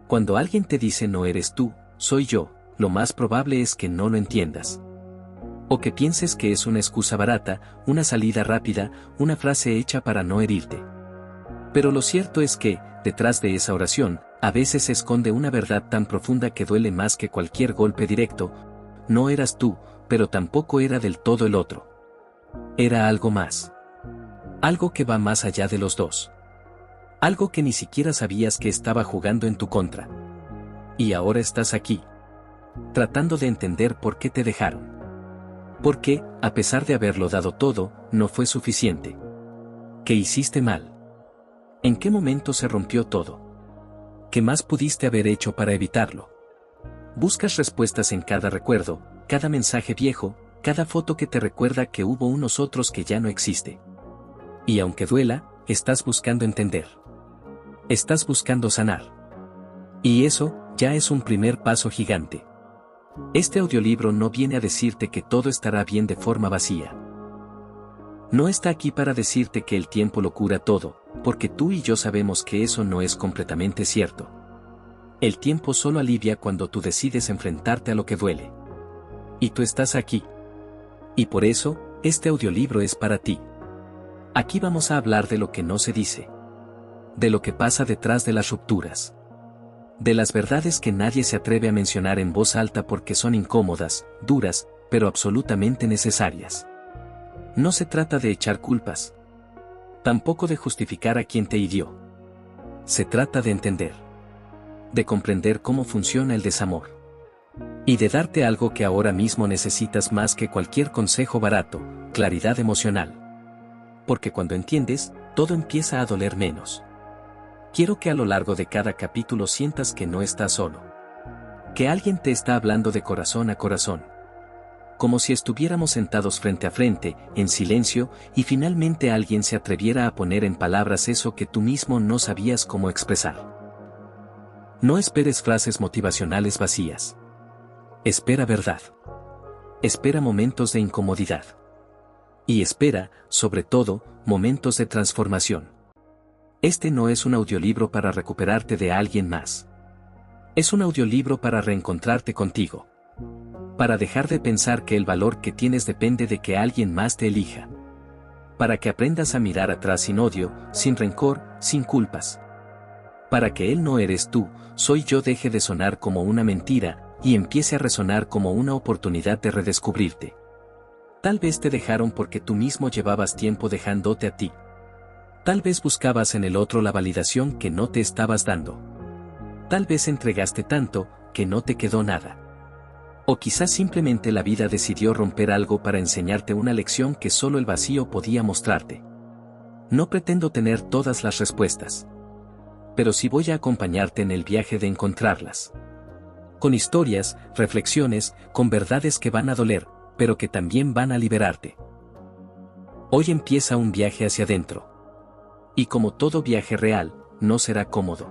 Cuando alguien te dice no eres tú, soy yo, lo más probable es que no lo entiendas. O que pienses que es una excusa barata, una salida rápida, una frase hecha para no herirte. Pero lo cierto es que, detrás de esa oración, a veces se esconde una verdad tan profunda que duele más que cualquier golpe directo. No eras tú, pero tampoco era del todo el otro. Era algo más. Algo que va más allá de los dos. Algo que ni siquiera sabías que estaba jugando en tu contra. Y ahora estás aquí. Tratando de entender por qué te dejaron. ¿Por qué, a pesar de haberlo dado todo, no fue suficiente? ¿Qué hiciste mal? ¿En qué momento se rompió todo? ¿Qué más pudiste haber hecho para evitarlo? Buscas respuestas en cada recuerdo, cada mensaje viejo, cada foto que te recuerda que hubo unos otros que ya no existe. Y aunque duela, estás buscando entender. Estás buscando sanar. Y eso, ya es un primer paso gigante. Este audiolibro no viene a decirte que todo estará bien de forma vacía. No está aquí para decirte que el tiempo lo cura todo, porque tú y yo sabemos que eso no es completamente cierto. El tiempo solo alivia cuando tú decides enfrentarte a lo que duele. Y tú estás aquí. Y por eso, este audiolibro es para ti. Aquí vamos a hablar de lo que no se dice. De lo que pasa detrás de las rupturas. De las verdades que nadie se atreve a mencionar en voz alta porque son incómodas, duras, pero absolutamente necesarias. No se trata de echar culpas. Tampoco de justificar a quien te hirió. Se trata de entender. De comprender cómo funciona el desamor. Y de darte algo que ahora mismo necesitas más que cualquier consejo barato, claridad emocional. Porque cuando entiendes, todo empieza a doler menos. Quiero que a lo largo de cada capítulo sientas que no estás solo. Que alguien te está hablando de corazón a corazón. Como si estuviéramos sentados frente a frente, en silencio, y finalmente alguien se atreviera a poner en palabras eso que tú mismo no sabías cómo expresar. No esperes frases motivacionales vacías. Espera verdad. Espera momentos de incomodidad. Y espera, sobre todo, momentos de transformación. Este no es un audiolibro para recuperarte de alguien más. Es un audiolibro para reencontrarte contigo. Para dejar de pensar que el valor que tienes depende de que alguien más te elija. Para que aprendas a mirar atrás sin odio, sin rencor, sin culpas. Para que él no eres tú, soy yo deje de sonar como una mentira, y empiece a resonar como una oportunidad de redescubrirte. Tal vez te dejaron porque tú mismo llevabas tiempo dejándote a ti. Tal vez buscabas en el otro la validación que no te estabas dando. Tal vez entregaste tanto, que no te quedó nada. O quizás simplemente la vida decidió romper algo para enseñarte una lección que solo el vacío podía mostrarte. No pretendo tener todas las respuestas. Pero sí voy a acompañarte en el viaje de encontrarlas. Con historias, reflexiones, con verdades que van a doler, pero que también van a liberarte. Hoy empieza un viaje hacia adentro. Y como todo viaje real, no será cómodo.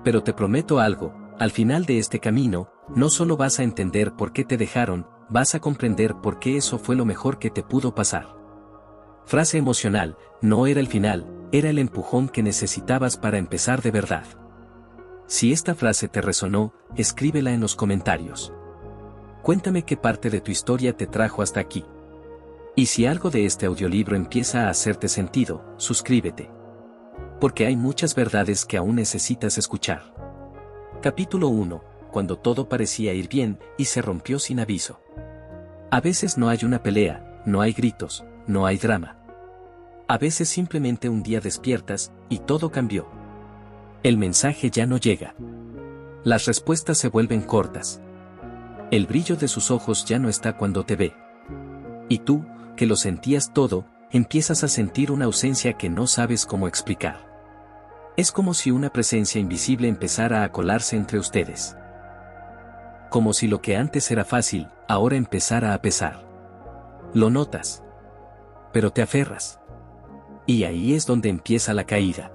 Pero te prometo algo, al final de este camino, no solo vas a entender por qué te dejaron, vas a comprender por qué eso fue lo mejor que te pudo pasar. Frase emocional, no era el final, era el empujón que necesitabas para empezar de verdad. Si esta frase te resonó, escríbela en los comentarios. Cuéntame qué parte de tu historia te trajo hasta aquí. Y si algo de este audiolibro empieza a hacerte sentido, suscríbete. Porque hay muchas verdades que aún necesitas escuchar. Capítulo 1. Cuando todo parecía ir bien, y se rompió sin aviso. A veces no hay una pelea, no hay gritos, no hay drama. A veces simplemente un día despiertas, y todo cambió. El mensaje ya no llega. Las respuestas se vuelven cortas. El brillo de sus ojos ya no está cuando te ve. Y tú, que lo sentías todo, empiezas a sentir una ausencia que no sabes cómo explicar. Es como si una presencia invisible empezara a colarse entre ustedes. Como si lo que antes era fácil, ahora empezara a pesar. Lo notas. Pero te aferras. Y ahí es donde empieza la caída.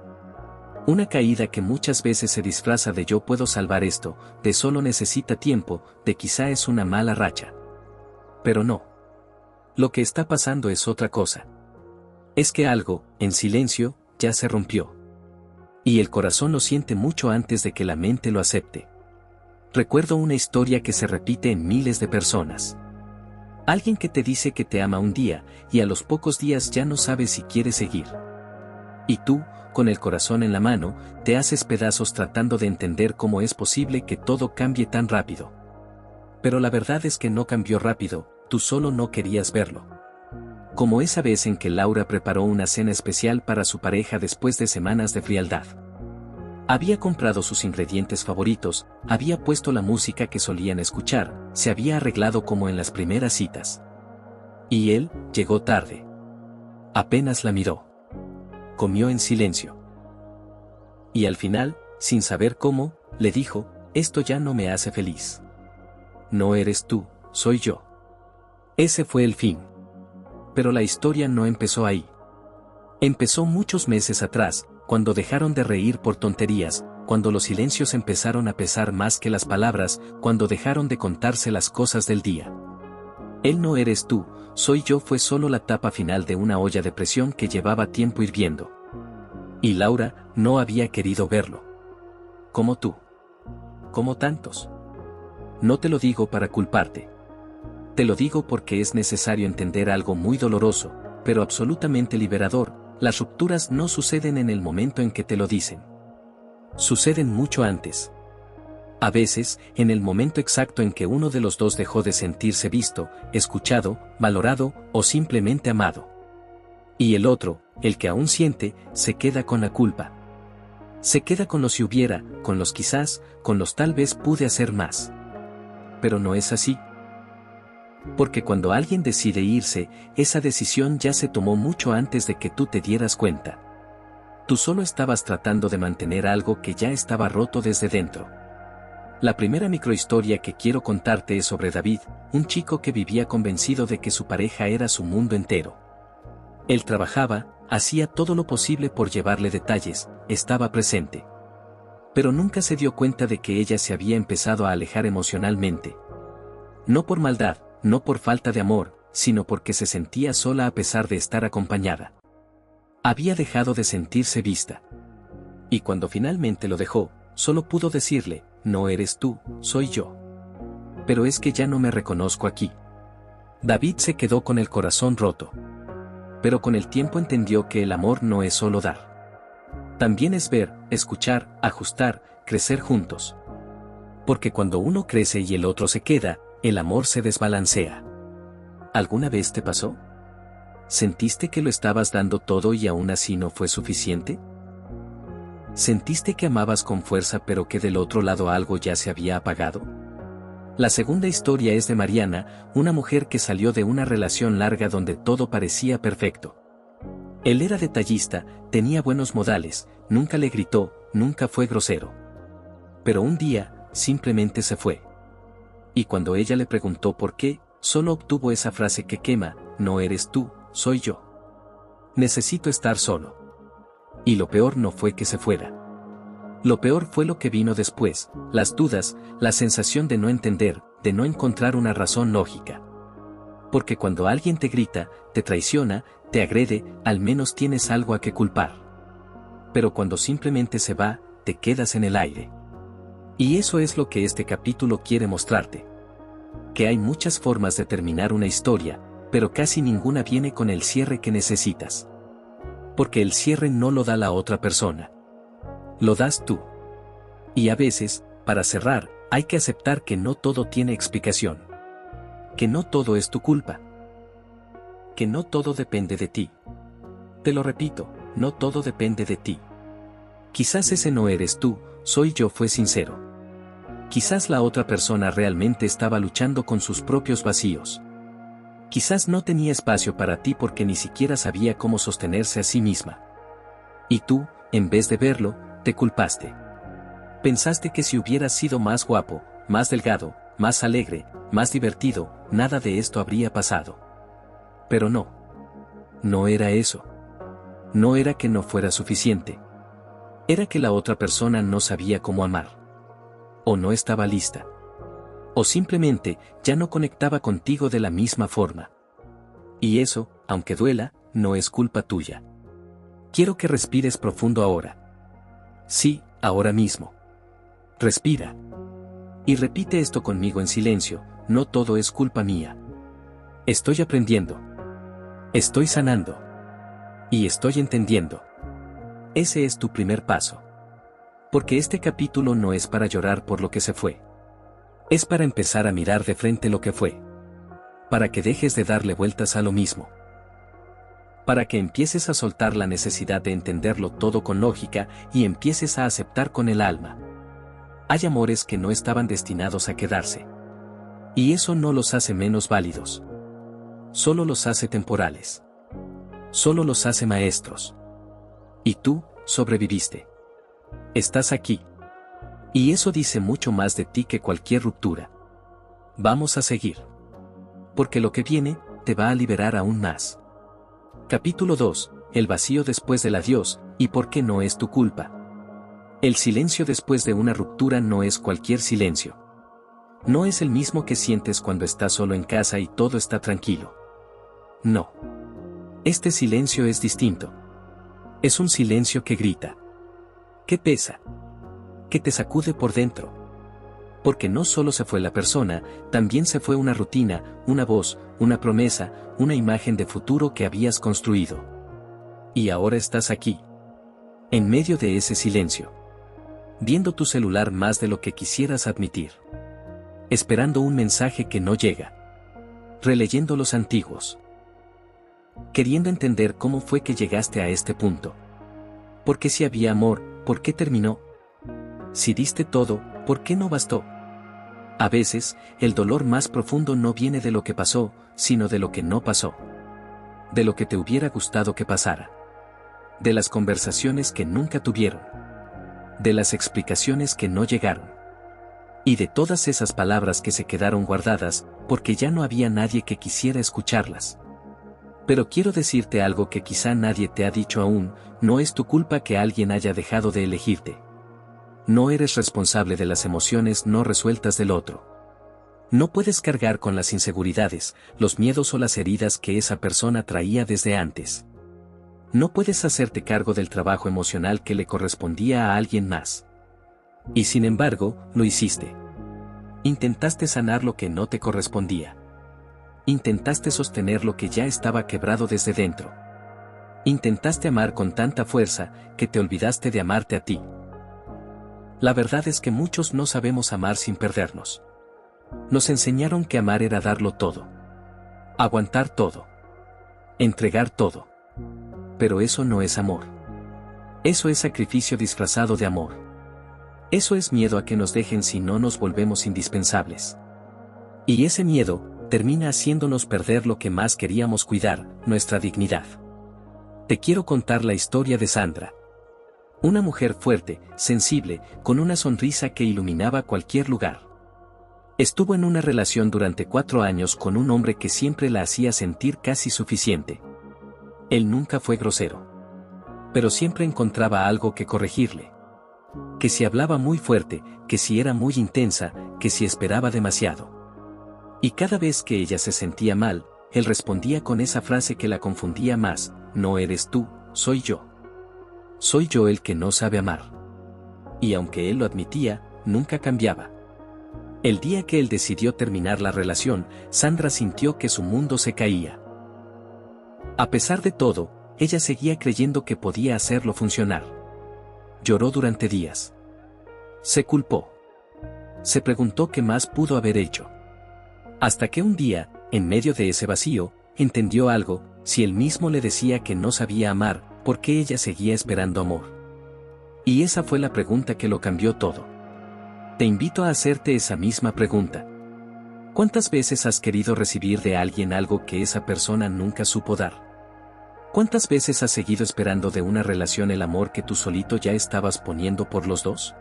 Una caída que muchas veces se disfraza de yo puedo salvar esto, de solo necesita tiempo, de quizá es una mala racha. Pero no. Lo que está pasando es otra cosa. Es que algo, en silencio, ya se rompió. Y el corazón lo siente mucho antes de que la mente lo acepte. Recuerdo una historia que se repite en miles de personas. Alguien que te dice que te ama un día, y a los pocos días ya no sabe si quiere seguir. Y tú, con el corazón en la mano, te haces pedazos tratando de entender cómo es posible que todo cambie tan rápido. Pero la verdad es que no cambió rápido, tú solo no querías verlo. Como esa vez en que Laura preparó una cena especial para su pareja después de semanas de frialdad. Había comprado sus ingredientes favoritos, había puesto la música que solían escuchar, se había arreglado como en las primeras citas. Y él, llegó tarde. Apenas la miró. Comió en silencio. Y al final, sin saber cómo, le dijo, esto ya no me hace feliz. No eres tú, soy yo. Ese fue el fin. Pero la historia no empezó ahí. Empezó muchos meses atrás, cuando dejaron de reír por tonterías, cuando los silencios empezaron a pesar más que las palabras, cuando dejaron de contarse las cosas del día. Él no eres tú, soy yo fue solo la tapa final de una olla de presión que llevaba tiempo hirviendo. Y Laura no había querido verlo. Como tú. Como tantos. No te lo digo para culparte. Te lo digo porque es necesario entender algo muy doloroso, pero absolutamente liberador. Las rupturas no suceden en el momento en que te lo dicen. Suceden mucho antes. A veces, en el momento exacto en que uno de los dos dejó de sentirse visto, escuchado, valorado o simplemente amado. Y el otro, el que aún siente, se queda con la culpa. Se queda con los si hubiera, con los quizás, con los tal vez pude hacer más. Pero no es así. Porque cuando alguien decide irse, esa decisión ya se tomó mucho antes de que tú te dieras cuenta. Tú solo estabas tratando de mantener algo que ya estaba roto desde dentro. La primera microhistoria que quiero contarte es sobre David, un chico que vivía convencido de que su pareja era su mundo entero. Él trabajaba, hacía todo lo posible por llevarle detalles, estaba presente. Pero nunca se dio cuenta de que ella se había empezado a alejar emocionalmente. No por maldad, no por falta de amor, sino porque se sentía sola a pesar de estar acompañada. Había dejado de sentirse vista. Y cuando finalmente lo dejó, solo pudo decirle, no eres tú, soy yo. Pero es que ya no me reconozco aquí. David se quedó con el corazón roto. Pero con el tiempo entendió que el amor no es solo dar. También es ver, escuchar, ajustar, crecer juntos. Porque cuando uno crece y el otro se queda, el amor se desbalancea. ¿Alguna vez te pasó? ¿Sentiste que lo estabas dando todo y aún así no fue suficiente? ¿Sentiste que amabas con fuerza pero que del otro lado algo ya se había apagado? La segunda historia es de Mariana, una mujer que salió de una relación larga donde todo parecía perfecto. Él era detallista, tenía buenos modales, nunca le gritó, nunca fue grosero. Pero un día, simplemente se fue. Y cuando ella le preguntó por qué, solo obtuvo esa frase que quema, no eres tú, soy yo. Necesito estar solo. Y lo peor no fue que se fuera. Lo peor fue lo que vino después, las dudas, la sensación de no entender, de no encontrar una razón lógica. Porque cuando alguien te grita, te traiciona, te agrede, al menos tienes algo a que culpar. Pero cuando simplemente se va, te quedas en el aire. Y eso es lo que este capítulo quiere mostrarte. Que hay muchas formas de terminar una historia, pero casi ninguna viene con el cierre que necesitas. Porque el cierre no lo da la otra persona. Lo das tú. Y a veces, para cerrar, hay que aceptar que no todo tiene explicación. Que no todo es tu culpa. Que no todo depende de ti. Te lo repito, no todo depende de ti. Quizás ese no eres tú, soy yo fue sincero. Quizás la otra persona realmente estaba luchando con sus propios vacíos. Quizás no tenía espacio para ti porque ni siquiera sabía cómo sostenerse a sí misma. Y tú, en vez de verlo, te culpaste. Pensaste que si hubieras sido más guapo, más delgado, más alegre, más divertido, nada de esto habría pasado. Pero no. No era eso. No era que no fuera suficiente. Era que la otra persona no sabía cómo amar. O no estaba lista. O simplemente, ya no conectaba contigo de la misma forma. Y eso, aunque duela, no es culpa tuya. Quiero que respires profundo ahora. Sí, ahora mismo. Respira. Y repite esto conmigo en silencio: no todo es culpa mía. Estoy aprendiendo. Estoy sanando. Y estoy entendiendo. Ese es tu primer paso. Porque este capítulo no es para llorar por lo que se fue. Es para empezar a mirar de frente lo que fue. Para que dejes de darle vueltas a lo mismo. Para que empieces a soltar la necesidad de entenderlo todo con lógica y empieces a aceptar con el alma. Hay amores que no estaban destinados a quedarse. Y eso no los hace menos válidos. Solo los hace temporales. Solo los hace maestros. Y tú, sobreviviste. Estás aquí. Y eso dice mucho más de ti que cualquier ruptura. Vamos a seguir. Porque lo que viene, te va a liberar aún más. Capítulo 2. El vacío después del adiós, y por qué no es tu culpa. El silencio después de una ruptura no es cualquier silencio. No es el mismo que sientes cuando estás solo en casa y todo está tranquilo. No. Este silencio es distinto. Es un silencio que grita. Que pesa. Que te sacude por dentro. Porque no solo se fue la persona, también se fue una rutina, una voz, una promesa, una imagen de futuro que habías construido. Y ahora estás aquí. En medio de ese silencio. Viendo tu celular más de lo que quisieras admitir. Esperando un mensaje que no llega. Releyendo los antiguos. Queriendo entender cómo fue que llegaste a este punto. Porque si había amor, ¿por qué terminó? Si diste todo, ¿por qué no bastó? A veces, el dolor más profundo no viene de lo que pasó, sino de lo que no pasó. De lo que te hubiera gustado que pasara. De las conversaciones que nunca tuvieron. De las explicaciones que no llegaron. Y de todas esas palabras que se quedaron guardadas, porque ya no había nadie que quisiera escucharlas. Pero quiero decirte algo que quizá nadie te ha dicho aún: no es tu culpa que alguien haya dejado de elegirte. No eres responsable de las emociones no resueltas del otro. No puedes cargar con las inseguridades, los miedos o las heridas que esa persona traía desde antes. No puedes hacerte cargo del trabajo emocional que le correspondía a alguien más. Y sin embargo, lo hiciste. Intentaste sanar lo que no te correspondía. Intentaste sostener lo que ya estaba quebrado desde dentro. Intentaste amar con tanta fuerza, que te olvidaste de amarte a ti. La verdad es que muchos no sabemos amar sin perdernos. Nos enseñaron que amar era darlo todo. Aguantar todo. Entregar todo. Pero eso no es amor. Eso es sacrificio disfrazado de amor. Eso es miedo a que nos dejen si no nos volvemos indispensables. Y ese miedo termina haciéndonos perder lo que más queríamos cuidar, nuestra dignidad. Te quiero contar la historia de Sandra. Una mujer fuerte, sensible, con una sonrisa que iluminaba cualquier lugar. Estuvo en una relación durante 4 años con un hombre que siempre la hacía sentir casi suficiente. Él nunca fue grosero. Pero siempre encontraba algo que corregirle. Que si hablaba muy fuerte, que si era muy intensa, que si esperaba demasiado. Y cada vez que ella se sentía mal, él respondía con esa frase que la confundía más: no eres tú, soy yo. Soy yo el que no sabe amar. Y aunque él lo admitía, nunca cambiaba. El día que él decidió terminar la relación, Sandra sintió que su mundo se caía. A pesar de todo, ella seguía creyendo que podía hacerlo funcionar. Lloró durante días. Se culpó. Se preguntó qué más pudo haber hecho. Hasta que un día, en medio de ese vacío, entendió algo: si él mismo le decía que no sabía amar, ¿por qué ella seguía esperando amor? Y esa fue la pregunta que lo cambió todo. Te invito a hacerte esa misma pregunta. ¿Cuántas veces has querido recibir de alguien algo que esa persona nunca supo dar? ¿Cuántas veces has seguido esperando de una relación el amor que tú solito ya estabas poniendo por los dos?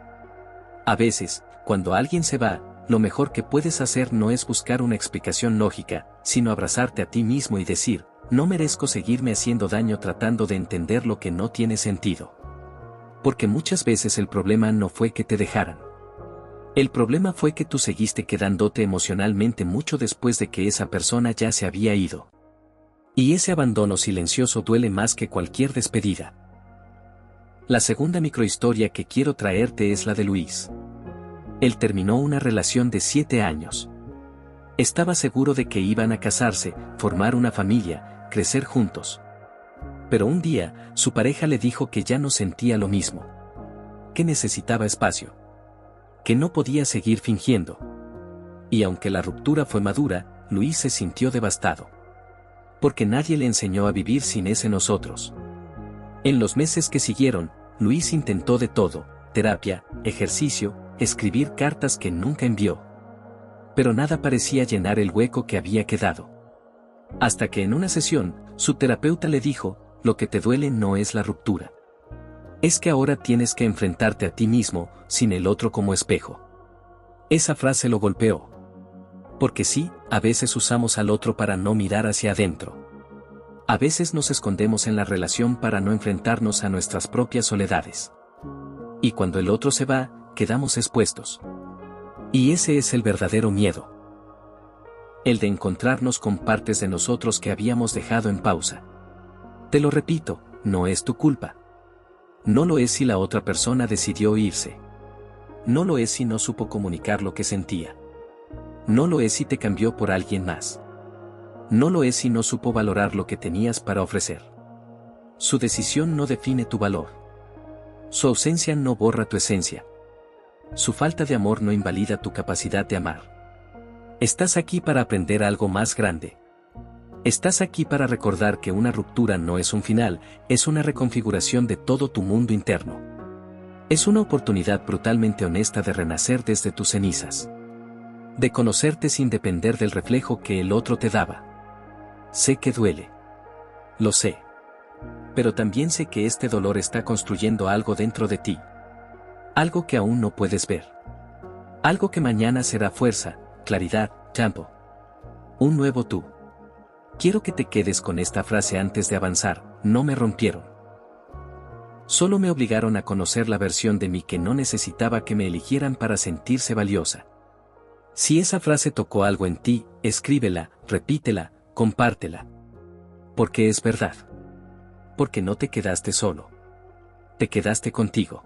A veces, cuando alguien se va, lo mejor que puedes hacer no es buscar una explicación lógica, sino abrazarte a ti mismo y decir: no merezco seguirme haciendo daño tratando de entender lo que no tiene sentido. Porque muchas veces el problema no fue que te dejaran. El problema fue que tú seguiste quedándote emocionalmente mucho después de que esa persona ya se había ido. Y ese abandono silencioso duele más que cualquier despedida. La segunda microhistoria que quiero traerte es la de Luis. Él terminó una relación de 7 años. Estaba seguro de que iban a casarse, formar una familia, crecer juntos. Pero un día, su pareja le dijo que ya no sentía lo mismo. Que necesitaba espacio. Que no podía seguir fingiendo. Y aunque la ruptura fue madura, Luis se sintió devastado. Porque nadie le enseñó a vivir sin ese nosotros. En los meses que siguieron, Luis intentó de todo: terapia, ejercicio, escribir cartas que nunca envió. Pero nada parecía llenar el hueco que había quedado. Hasta que en una sesión, su terapeuta le dijo: lo que te duele no es la ruptura. Es que ahora tienes que enfrentarte a ti mismo, sin el otro como espejo. Esa frase lo golpeó. Porque sí, a veces usamos al otro para no mirar hacia adentro. A veces nos escondemos en la relación para no enfrentarnos a nuestras propias soledades. Y cuando el otro se va, quedamos expuestos. Y ese es el verdadero miedo. El de encontrarnos con partes de nosotros que habíamos dejado en pausa. Te lo repito, no es tu culpa. No lo es si la otra persona decidió irse. No lo es si no supo comunicar lo que sentía. No lo es si te cambió por alguien más. No lo es si no supo valorar lo que tenías para ofrecer. Su decisión no define tu valor. Su ausencia no borra tu esencia. Su falta de amor no invalida tu capacidad de amar. Estás aquí para aprender algo más grande. Estás aquí para recordar que una ruptura no es un final, es una reconfiguración de todo tu mundo interno. Es una oportunidad brutalmente honesta de renacer desde tus cenizas. De conocerte sin depender del reflejo que el otro te daba. Sé que duele. Lo sé. Pero también sé que este dolor está construyendo algo dentro de ti. Algo que aún no puedes ver. Algo que mañana será fuerza, claridad, campo. Un nuevo tú. Quiero que te quedes con esta frase antes de avanzar: no me rompieron. Solo me obligaron a conocer la versión de mí que no necesitaba que me eligieran para sentirse valiosa. Si esa frase tocó algo en ti, escríbela, repítela, compártela. Porque es verdad. Porque no te quedaste solo. Te quedaste contigo.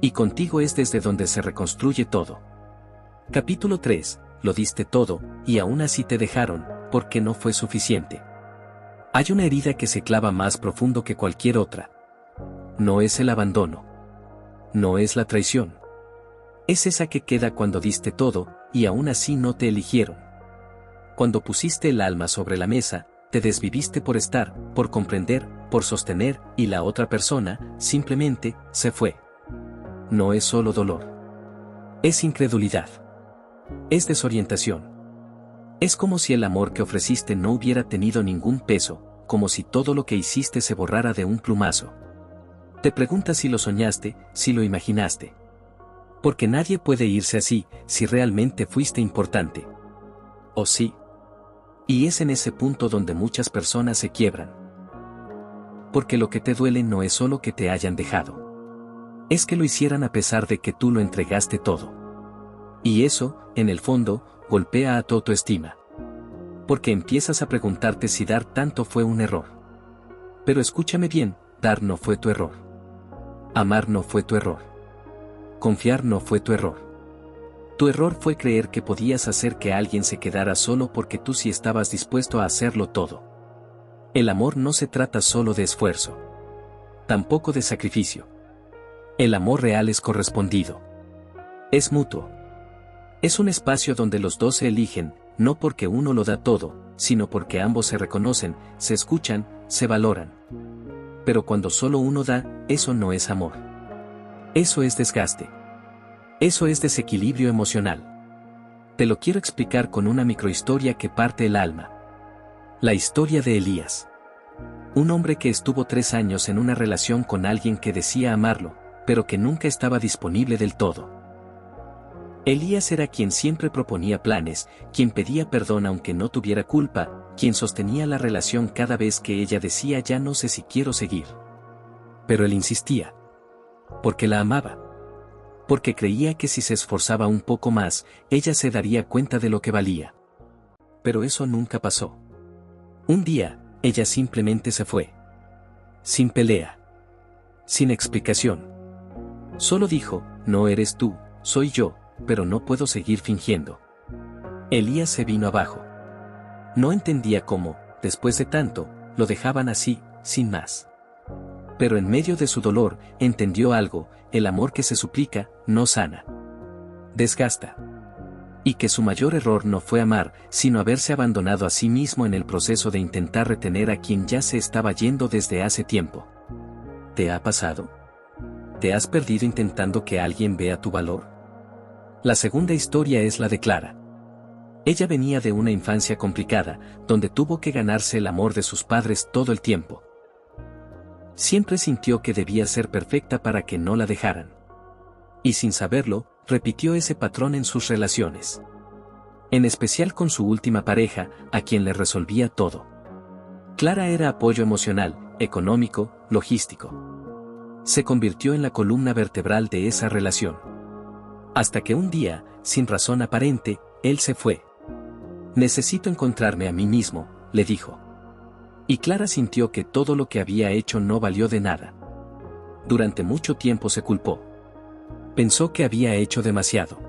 Y contigo es desde donde se reconstruye todo. Capítulo 3. Lo diste todo, y aún así te dejaron, porque no fue suficiente. Hay una herida que se clava más profundo que cualquier otra. No es el abandono. No es la traición. Es esa que queda cuando diste todo, y aún así no te eligieron. Cuando pusiste el alma sobre la mesa, te desviviste por estar, por comprender, por sostener, y la otra persona, simplemente, se fue. No es solo dolor. Es incredulidad. Es desorientación. Es como si el amor que ofreciste no hubiera tenido ningún peso, como si todo lo que hiciste se borrara de un plumazo. Te preguntas si lo soñaste, si lo imaginaste. Porque nadie puede irse así, si realmente fuiste importante. ¿O sí? Y es en ese punto donde muchas personas se quiebran. Porque lo que te duele no es solo que te hayan dejado. Es que lo hicieran a pesar de que tú lo entregaste todo. Y eso, en el fondo, golpea a tu autoestima. Porque empiezas a preguntarte si dar tanto fue un error. Pero escúchame bien, dar no fue tu error. Amar no fue tu error. Confiar no fue tu error. Tu error fue creer que podías hacer que alguien se quedara solo porque tú sí estabas dispuesto a hacerlo todo. El amor no se trata solo de esfuerzo. Tampoco de sacrificio. El amor real es correspondido. Es mutuo. Es un espacio donde los dos se eligen, no porque uno lo da todo, sino porque ambos se reconocen, se escuchan, se valoran. Pero cuando solo uno da, eso no es amor. Eso es desgaste. Eso es desequilibrio emocional. Te lo quiero explicar con una microhistoria que parte el alma. La historia de Elías. Un hombre que estuvo 3 años en una relación con alguien que decía amarlo, pero que nunca estaba disponible del todo. Elías era quien siempre proponía planes, quien pedía perdón aunque no tuviera culpa, quien sostenía la relación cada vez que ella decía ya no sé si quiero seguir. Pero él insistía. Porque la amaba. Porque creía que si se esforzaba un poco más, ella se daría cuenta de lo que valía. Pero eso nunca pasó. Un día, ella simplemente se fue. Sin pelea. Sin explicación. Solo dijo, no eres tú, soy yo, pero no puedo seguir fingiendo. Elías se vino abajo. No entendía cómo, después de tanto, lo dejaban así, sin más. Pero en medio de su dolor, entendió algo: el amor que se suplica, no sana. Desgasta. Y que su mayor error no fue amar, sino haberse abandonado a sí mismo en el proceso de intentar retener a quien ya se estaba yendo desde hace tiempo. ¿Te ha pasado? ¿Te has perdido intentando que alguien vea tu valor? La segunda historia es la de Clara. Ella venía de una infancia complicada, donde tuvo que ganarse el amor de sus padres todo el tiempo. Siempre sintió que debía ser perfecta para que no la dejaran. Y sin saberlo, repitió ese patrón en sus relaciones. En especial con su última pareja, a quien le resolvía todo. Clara era apoyo emocional, económico, logístico. Se convirtió en la columna vertebral de esa relación. Hasta que un día, sin razón aparente, él se fue. Necesito encontrarme a mí mismo, le dijo. Y Clara sintió que todo lo que había hecho no valió de nada. Durante mucho tiempo se culpó. Pensó que había hecho demasiado.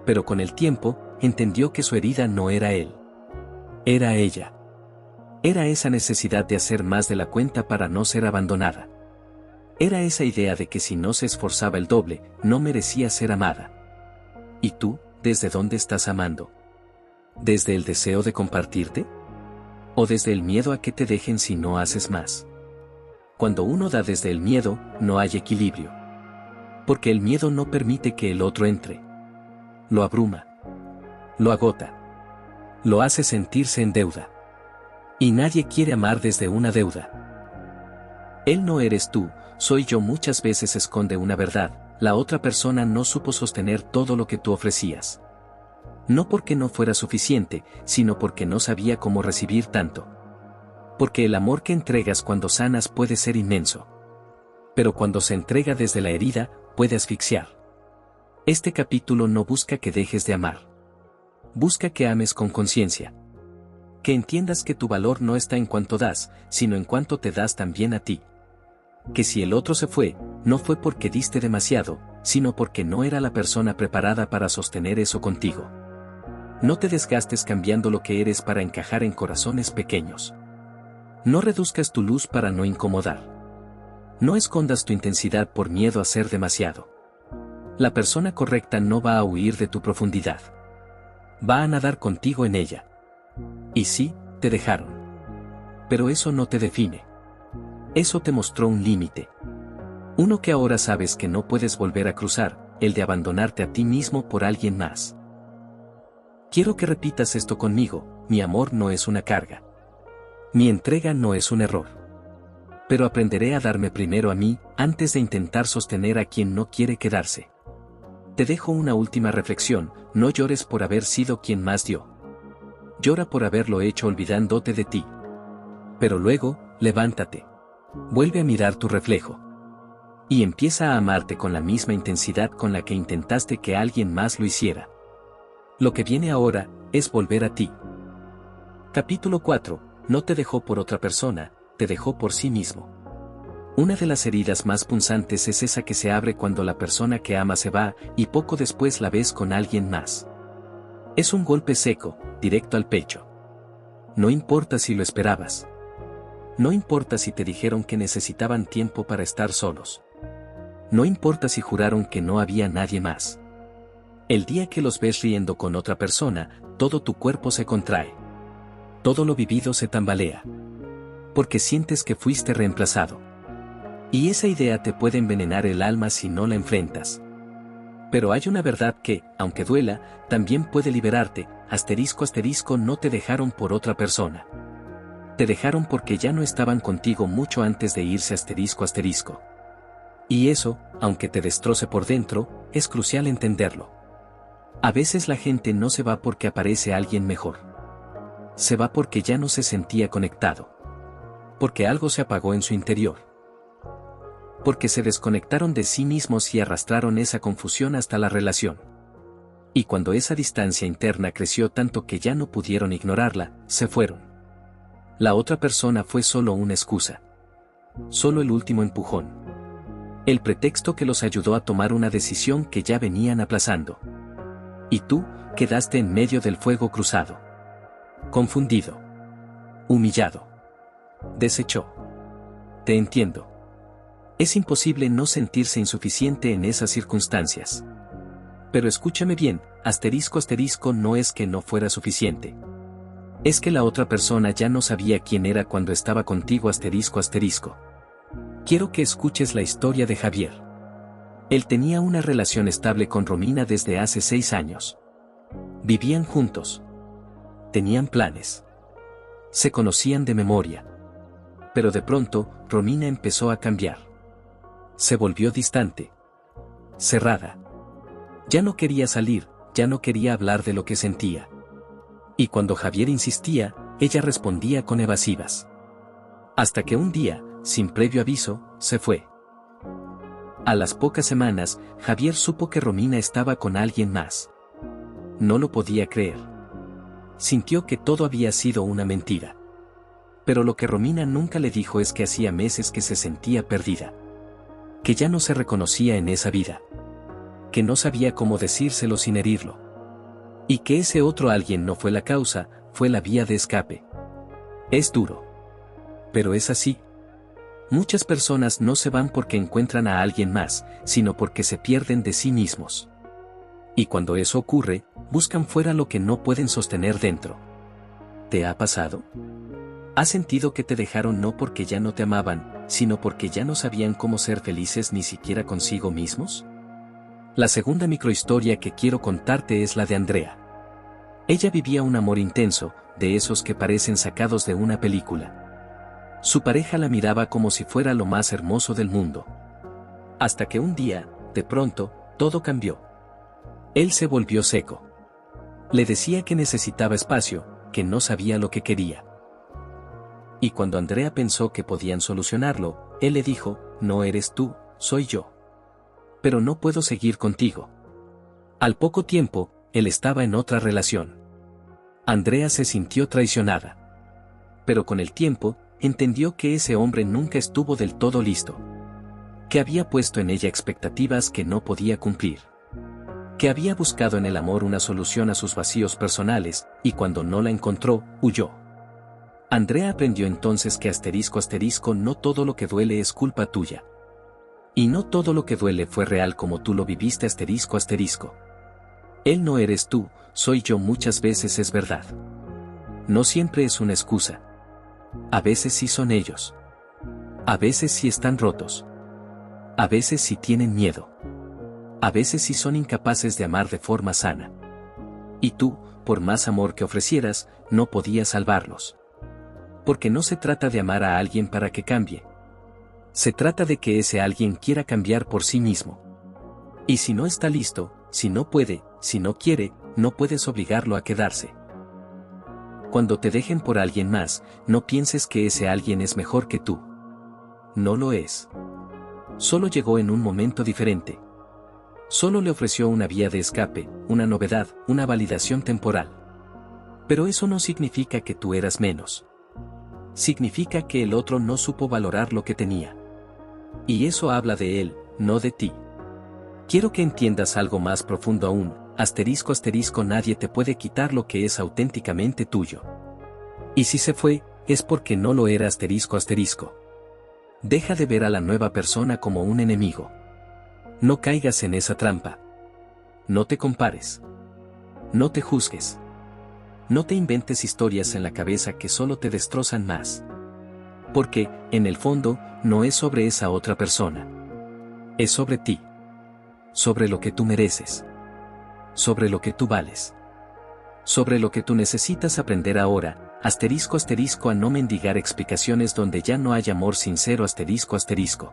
Pero con el tiempo, entendió que su herida no era él. Era ella. Era esa necesidad de hacer más de la cuenta para no ser abandonada. Era esa idea de que si no se esforzaba el doble, no merecía ser amada. ¿Y tú, desde dónde estás amando? ¿Desde el deseo de compartirte? ¿O desde el miedo a que te dejen si no haces más? Cuando uno da desde el miedo, no hay equilibrio. Porque el miedo no permite que el otro entre. Lo abruma. Lo agota. Lo hace sentirse en deuda. Y nadie quiere amar desde una deuda. Él no eres tú, soy yo muchas veces esconde una verdad: la otra persona no supo sostener todo lo que tú ofrecías. No porque no fuera suficiente, sino porque no sabía cómo recibir tanto. Porque el amor que entregas cuando sanas puede ser inmenso. Pero cuando se entrega desde la herida, puede asfixiar. Este capítulo no busca que dejes de amar. Busca que ames con conciencia. Que entiendas que tu valor no está en cuánto das, sino en cuánto te das también a ti. Que si el otro se fue, no fue porque diste demasiado, sino porque no era la persona preparada para sostener eso contigo. No te desgastes cambiando lo que eres para encajar en corazones pequeños. No reduzcas tu luz para no incomodar. No escondas tu intensidad por miedo a ser demasiado. La persona correcta no va a huir de tu profundidad. Va a nadar contigo en ella. Y sí, te dejaron. Pero eso no te define. Eso te mostró un límite. Uno que ahora sabes que no puedes volver a cruzar: el de abandonarte a ti mismo por alguien más. Quiero que repitas esto conmigo: mi amor no es una carga. Mi entrega no es un error. Pero aprenderé a darme primero a mí, antes de intentar sostener a quien no quiere quedarse. Te dejo una última reflexión: no llores por haber sido quien más dio. Llora por haberlo hecho olvidándote de ti. Pero luego, levántate. Vuelve a mirar tu reflejo. Y empieza a amarte con la misma intensidad con la que intentaste que alguien más lo hiciera. Lo que viene ahora, es volver a ti. Capítulo 4. No te dejó por otra persona, te dejó por sí mismo. Una de las heridas más punzantes es esa que se abre cuando la persona que ama se va, y poco después la ves con alguien más. Es un golpe seco, directo al pecho. No importa si lo esperabas. No importa si te dijeron que necesitaban tiempo para estar solos. No importa si juraron que no había nadie más. El día que los ves riendo con otra persona, todo tu cuerpo se contrae. Todo lo vivido se tambalea. Porque sientes que fuiste reemplazado. Y esa idea te puede envenenar el alma si no la enfrentas. Pero hay una verdad que, aunque duela, también puede liberarte: no te dejaron por otra persona. Te dejaron porque ya no estaban contigo mucho antes de irse Y eso, aunque te destroce por dentro, es crucial entenderlo. A veces la gente no se va porque aparece alguien mejor. Se va porque ya no se sentía conectado. Porque algo se apagó en su interior. Porque se desconectaron de sí mismos y arrastraron esa confusión hasta la relación. Y cuando esa distancia interna creció tanto que ya no pudieron ignorarla, se fueron. La otra persona fue solo una excusa. Solo el último empujón. El pretexto que los ayudó a tomar una decisión que ya venían aplazando. Y tú, quedaste en medio del fuego cruzado. Confundido. Humillado. Deshecho. Te entiendo. Es imposible no sentirse insuficiente en esas circunstancias. Pero escúchame bien, asterisco asterisco no es que no fuera suficiente. Es que la otra persona ya no sabía quién era cuando estaba contigo asterisco asterisco. Quiero que escuches la historia de Javier. Él tenía una relación estable con Romina desde hace 6 años. Vivían juntos. Tenían planes. Se conocían de memoria. Pero de pronto, Romina empezó a cambiar. Se volvió distante. Cerrada. Ya no quería salir, ya no quería hablar de lo que sentía. Y cuando Javier insistía, ella respondía con evasivas. Hasta que un día, sin previo aviso, se fue. A las pocas semanas, Javier supo que Romina estaba con alguien más. No lo podía creer. Sintió que todo había sido una mentira. Pero lo que Romina nunca le dijo es que hacía meses que se sentía perdida. Que ya no se reconocía en esa vida. Que no sabía cómo decírselo sin herirlo. Y que ese otro alguien no fue la causa, fue la vía de escape. Es duro. Pero es así. Muchas personas no se van porque encuentran a alguien más, sino porque se pierden de sí mismos. Y cuando eso ocurre, buscan fuera lo que no pueden sostener dentro. ¿Te ha pasado? ¿Has sentido que te dejaron no porque ya no te amaban, sino porque ya no sabían cómo ser felices ni siquiera consigo mismos? La segunda microhistoria que quiero contarte es la de Andrea. Ella vivía un amor intenso, de esos que parecen sacados de una película. Su pareja la miraba como si fuera lo más hermoso del mundo. Hasta que un día, de pronto, todo cambió. Él se volvió seco. Le decía que necesitaba espacio, que no sabía lo que quería. Y cuando Andrea pensó que podían solucionarlo, él le dijo, no eres tú, soy yo. Pero no puedo seguir contigo. Al poco tiempo, él estaba en otra relación. Andrea se sintió traicionada. Pero con el tiempo, entendió que ese hombre nunca estuvo del todo listo. Que había puesto en ella expectativas que no podía cumplir. Que había buscado en el amor una solución a sus vacíos personales, y cuando no la encontró, huyó. Andrea aprendió entonces que asterisco asterisco no todo lo que duele es culpa tuya. Y no todo lo que duele fue real como tú lo viviste asterisco asterisco. Él no eres tú, soy yo muchas veces es verdad. No siempre es una excusa. A veces sí son ellos. A veces sí están rotos. A veces sí tienen miedo. A veces sí son incapaces de amar de forma sana. Y tú, por más amor que ofrecieras, no podías salvarlos. Porque no se trata de amar a alguien para que cambie. Se trata de que ese alguien quiera cambiar por sí mismo. Y si no está listo, si no puede, si no quiere, no puedes obligarlo a quedarse. Cuando te dejen por alguien más, no pienses que ese alguien es mejor que tú. No lo es. Solo llegó en un momento diferente. Solo le ofreció una vía de escape, una novedad, una validación temporal. Pero eso no significa que tú eras menos. Significa que el otro no supo valorar lo que tenía. Y eso habla de él, no de ti. Quiero que entiendas algo más profundo aún, asterisco asterisco nadie te puede quitar lo que es auténticamente tuyo. Y si se fue, es porque no lo era asterisco asterisco. Deja de ver a la nueva persona como un enemigo. No caigas en esa trampa. No te compares. No te juzgues. No te inventes historias en la cabeza que solo te destrozan más. Porque, en el fondo, no es sobre esa otra persona. Es sobre ti. Sobre lo que tú mereces. Sobre lo que tú vales. Sobre lo que tú necesitas aprender ahora, asterisco asterisco a no mendigar explicaciones donde ya no hay amor sincero asterisco asterisco.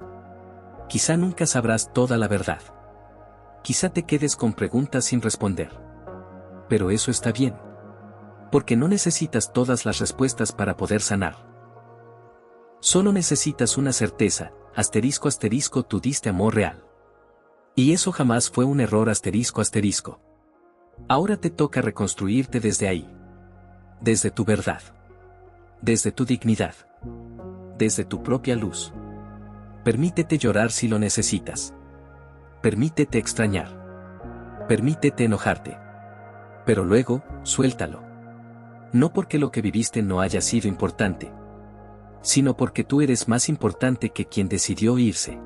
Quizá nunca sabrás toda la verdad. Quizá te quedes con preguntas sin responder. Pero eso está bien. Porque no necesitas todas las respuestas para poder sanar. Solo necesitas una certeza, asterisco asterisco tú diste amor real. Y eso jamás fue un error asterisco asterisco. Ahora te toca reconstruirte desde ahí. Desde tu verdad. Desde tu dignidad. Desde tu propia luz. Permítete llorar si lo necesitas. Permítete extrañar. Permítete enojarte. Pero luego, suéltalo. No porque lo que viviste no haya sido importante, sino porque tú eres más importante que quien decidió irse.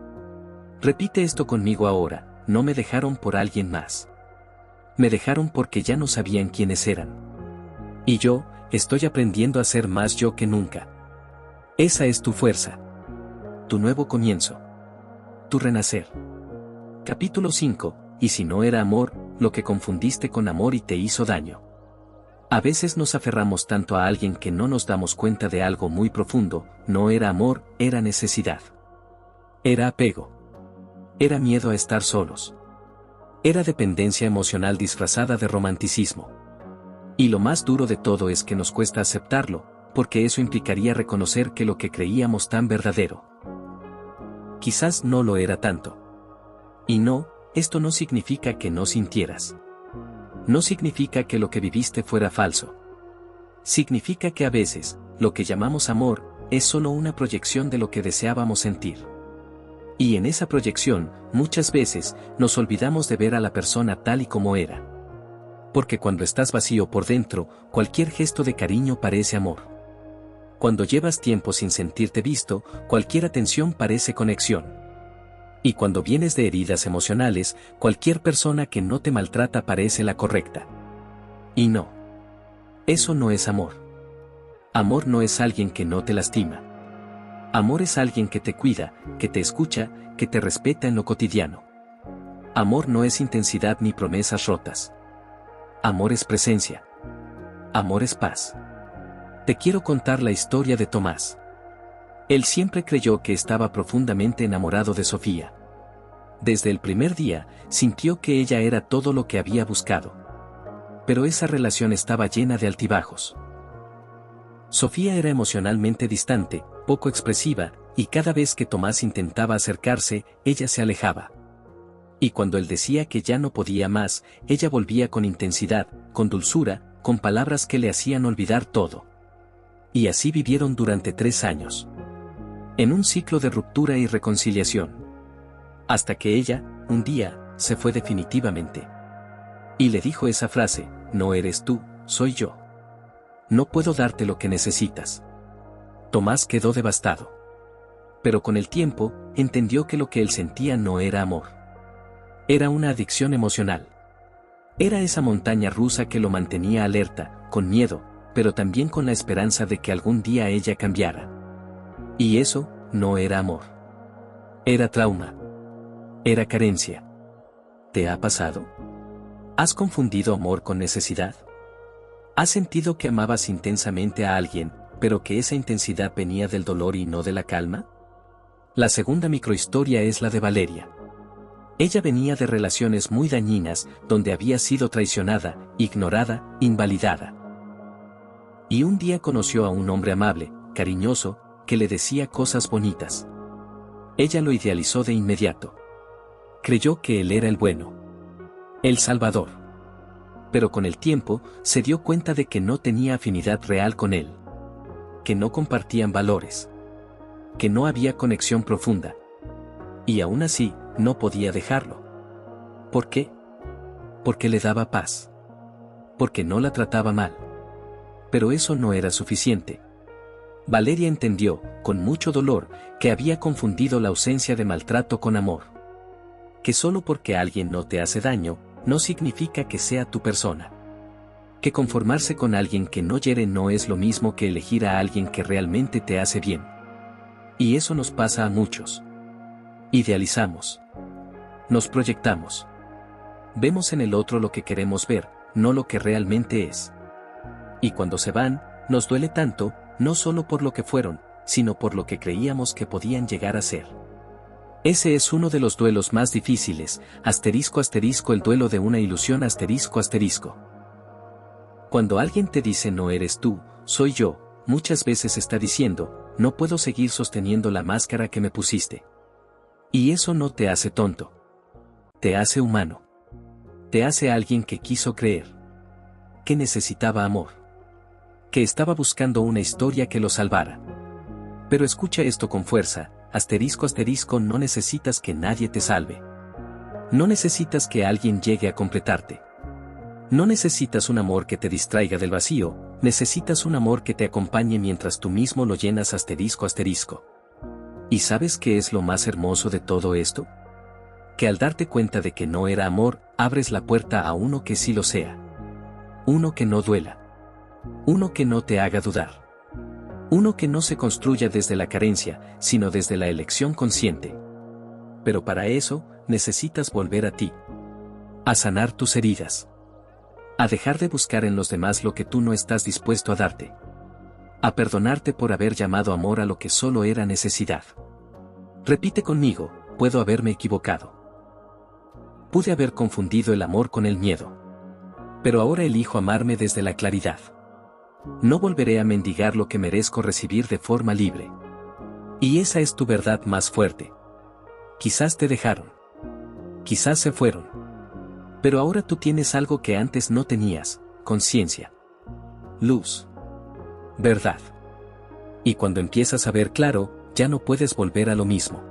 Repite esto conmigo ahora: no me dejaron por alguien más. Me dejaron porque ya no sabían quiénes eran. Y yo, estoy aprendiendo a ser más yo que nunca. Esa es tu fuerza. Tu nuevo comienzo. Tu renacer. Capítulo 5. Y si no era amor, lo que confundiste con amor y te hizo daño. A veces nos aferramos tanto a alguien que no nos damos cuenta de algo muy profundo. No era amor, era necesidad. Era apego. Era miedo a estar solos. Era dependencia emocional disfrazada de romanticismo. Y lo más duro de todo es que nos cuesta aceptarlo, porque eso implicaría reconocer que lo que creíamos tan verdadero quizás no lo era tanto. Y no, esto no significa que no sintieras. No significa que lo que viviste fuera falso. Significa que a veces, lo que llamamos amor, es solo una proyección de lo que deseábamos sentir. Y en esa proyección, muchas veces, nos olvidamos de ver a la persona tal y como era. Porque cuando estás vacío por dentro, cualquier gesto de cariño parece amor. Cuando llevas tiempo sin sentirte visto, cualquier atención parece conexión. Y cuando vienes de heridas emocionales, cualquier persona que no te maltrata parece la correcta. Y no. Eso no es amor. Amor no es alguien que no te lastima. Amor es alguien que te cuida, que te escucha, que te respeta en lo cotidiano. Amor no es intensidad ni promesas rotas. Amor es presencia. Amor es paz. Te quiero contar la historia de Tomás. Él siempre creyó que estaba profundamente enamorado de Sofía. Desde el primer día, sintió que ella era todo lo que había buscado. Pero esa relación estaba llena de altibajos. Sofía era emocionalmente distante, poco expresiva, y cada vez que Tomás intentaba acercarse, ella se alejaba. Y cuando él decía que ya no podía más, ella volvía con intensidad, con dulzura, con palabras que le hacían olvidar todo. Y así vivieron durante 3 años. En un ciclo de ruptura y reconciliación. Hasta que ella, un día, se fue definitivamente. Y le dijo esa frase: no eres tú, soy yo. No puedo darte lo que necesitas. Tomás quedó devastado. Pero con el tiempo, entendió que lo que él sentía no era amor. Era una adicción emocional. Era esa montaña rusa que lo mantenía alerta, con miedo, pero también con la esperanza de que algún día ella cambiara. Y eso, no era amor. Era trauma. Era carencia. ¿Te ha pasado? ¿Has confundido amor con necesidad? ¿Has sentido que amabas intensamente a alguien, pero que esa intensidad venía del dolor y no de la calma? La segunda microhistoria es la de Valeria. Ella venía de relaciones muy dañinas, donde había sido traicionada, ignorada, invalidada. Y un día conoció a un hombre amable, cariñoso, que le decía cosas bonitas. Ella lo idealizó de inmediato. Creyó que él era el bueno. El Salvador. Pero con el tiempo, se dio cuenta de que no tenía afinidad real con él. Que no compartían valores. Que no había conexión profunda. Y aún así, no podía dejarlo. ¿Por qué? Porque le daba paz. Porque no la trataba mal. Pero eso no era suficiente. Valeria entendió, con mucho dolor, que había confundido la ausencia de maltrato con amor. Que solo porque alguien no te hace daño, no significa que sea tu persona. Que conformarse con alguien que no hiere no es lo mismo que elegir a alguien que realmente te hace bien. Y eso nos pasa a muchos. Idealizamos. Nos proyectamos. Vemos en el otro lo que queremos ver, no lo que realmente es. Y cuando se van, nos duele tanto, no solo por lo que fueron, sino por lo que creíamos que podían llegar a ser. Ese es uno de los duelos más difíciles, *** el duelo de una ilusión ***. Cuando alguien te dice no eres tú, soy yo, muchas veces está diciendo, no puedo seguir sosteniendo la máscara que me pusiste. Y eso no te hace tonto. Te hace humano. Te hace alguien que quiso creer. Que necesitaba amor. Que estaba buscando una historia que lo salvara. Pero escucha esto con fuerza, asterisco asterisco, no necesitas que nadie te salve. No necesitas que alguien llegue a completarte. No necesitas un amor que te distraiga del vacío, necesitas un amor que te acompañe mientras tú mismo lo llenas asterisco asterisco. ¿Y sabes qué es lo más hermoso de todo esto? Que al darte cuenta de que no era amor, abres la puerta a uno que sí lo sea. Uno que no duela. Uno que no te haga dudar. Uno que no se construya desde la carencia, sino desde la elección consciente. Pero para eso, necesitas volver a ti. A sanar tus heridas. A dejar de buscar en los demás lo que tú no estás dispuesto a darte. A perdonarte por haber llamado amor a lo que solo era necesidad. Repite conmigo, puedo haberme equivocado. Pude haber confundido el amor con el miedo. Pero ahora elijo amarme desde la claridad. No volveré a mendigar lo que merezco recibir de forma libre. Y esa es tu verdad más fuerte. Quizás te dejaron. Quizás se fueron. Pero ahora tú tienes algo que antes no tenías, conciencia. Luz. Verdad. Y cuando empiezas a ver claro, ya no puedes volver a lo mismo.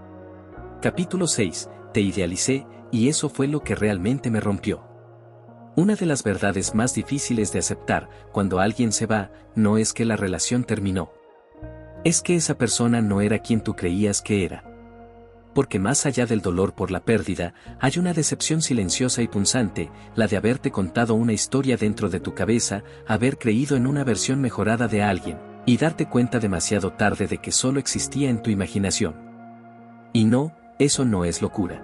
Capítulo 6. Te idealicé, y eso fue lo que realmente me rompió. Una de las verdades más difíciles de aceptar, cuando alguien se va, no es que la relación terminó. Es que esa persona no era quien tú creías que era. Porque más allá del dolor por la pérdida, hay una decepción silenciosa y punzante, la de haberte contado una historia dentro de tu cabeza, haber creído en una versión mejorada de alguien, y darte cuenta demasiado tarde de que solo existía en tu imaginación. Y no, eso no es locura.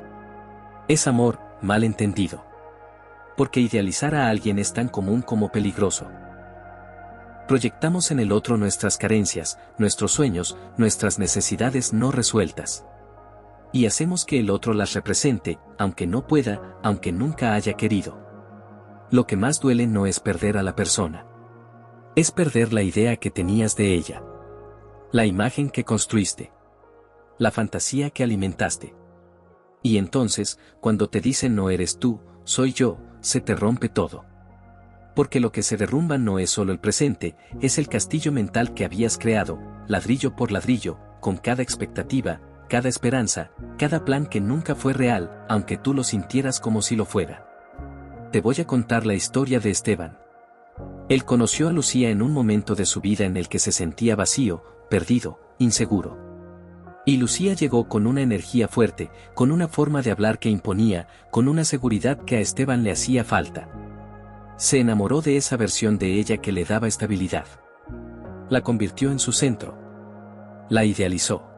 Es amor, mal entendido. Porque idealizar a alguien es tan común como peligroso. Proyectamos en el otro nuestras carencias, nuestros sueños, nuestras necesidades no resueltas. Y hacemos que el otro las represente, aunque no pueda, aunque nunca haya querido. Lo que más duele no es perder a la persona. Es perder la idea que tenías de ella. La imagen que construiste. La fantasía que alimentaste. Y entonces, cuando te dicen no eres tú, soy yo, se te rompe todo. Porque lo que se derrumba no es solo el presente, es el castillo mental que habías creado, ladrillo por ladrillo, con cada expectativa, cada esperanza, cada plan que nunca fue real, aunque tú lo sintieras como si lo fuera. Te voy a contar la historia de Esteban. Él conoció a Lucía en un momento de su vida en el que se sentía vacío, perdido, inseguro. Y Lucía llegó con una energía fuerte, con una forma de hablar que imponía, con una seguridad que a Esteban le hacía falta. Se enamoró de esa versión de ella que le daba estabilidad. La convirtió en su centro. La idealizó.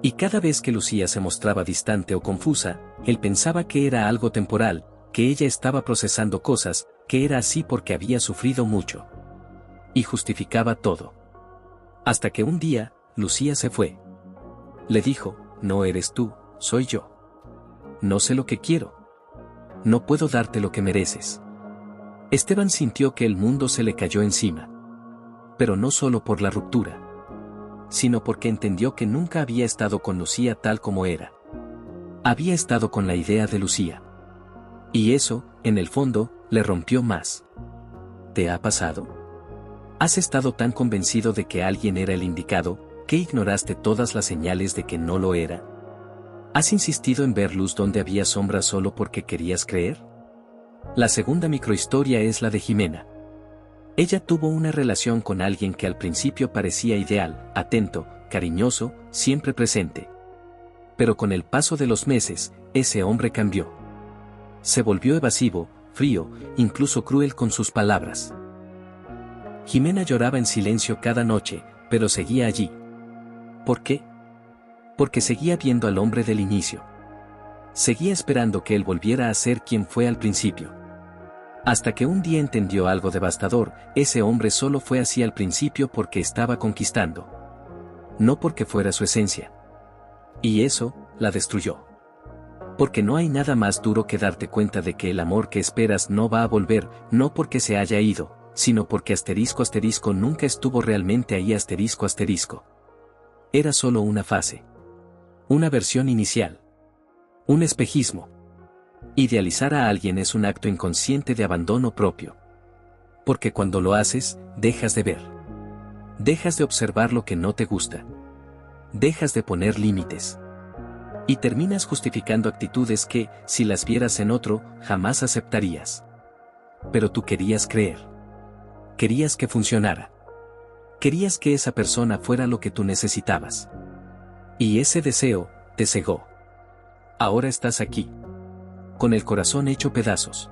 Y cada vez que Lucía se mostraba distante o confusa, él pensaba que era algo temporal, que ella estaba procesando cosas, que era así porque había sufrido mucho. Y justificaba todo. Hasta que un día, Lucía se fue. Le dijo, no eres tú, soy yo. No sé lo que quiero. No puedo darte lo que mereces. Esteban sintió que el mundo se le cayó encima. Pero no solo por la ruptura, sino porque entendió que nunca había estado con Lucía tal como era. Había estado con la idea de Lucía. Y eso, en el fondo, le rompió más. ¿Te ha pasado? ¿Has estado tan convencido de que alguien era el indicado, que ignoraste todas las señales de que no lo era? ¿Has insistido en ver luz donde había sombra solo porque querías creer? La segunda microhistoria es la de Jimena. Ella tuvo una relación con alguien que al principio parecía ideal, atento, cariñoso, siempre presente. Pero con el paso de los meses, ese hombre cambió. Se volvió evasivo, frío, incluso cruel con sus palabras. Jimena lloraba en silencio cada noche, pero seguía allí. ¿Por qué? Porque seguía viendo al hombre del inicio. Seguía esperando que él volviera a ser quien fue al principio. Hasta que un día entendió algo devastador, ese hombre solo fue así al principio porque estaba conquistando. No porque fuera su esencia. Y eso, la destruyó. Porque no hay nada más duro que darte cuenta de que el amor que esperas no va a volver, no porque se haya ido, sino porque asterisco asterisco nunca estuvo realmente ahí asterisco asterisco. Era solo una fase. Una versión inicial. Un espejismo. Idealizar a alguien es un acto inconsciente de abandono propio. Porque cuando lo haces, dejas de ver. Dejas de observar lo que no te gusta. Dejas de poner límites. Y terminas justificando actitudes que, si las vieras en otro, jamás aceptarías. Pero tú querías creer. Querías que funcionara. Querías que esa persona fuera lo que tú necesitabas. Y ese deseo te cegó. Ahora estás aquí. Con el corazón hecho pedazos.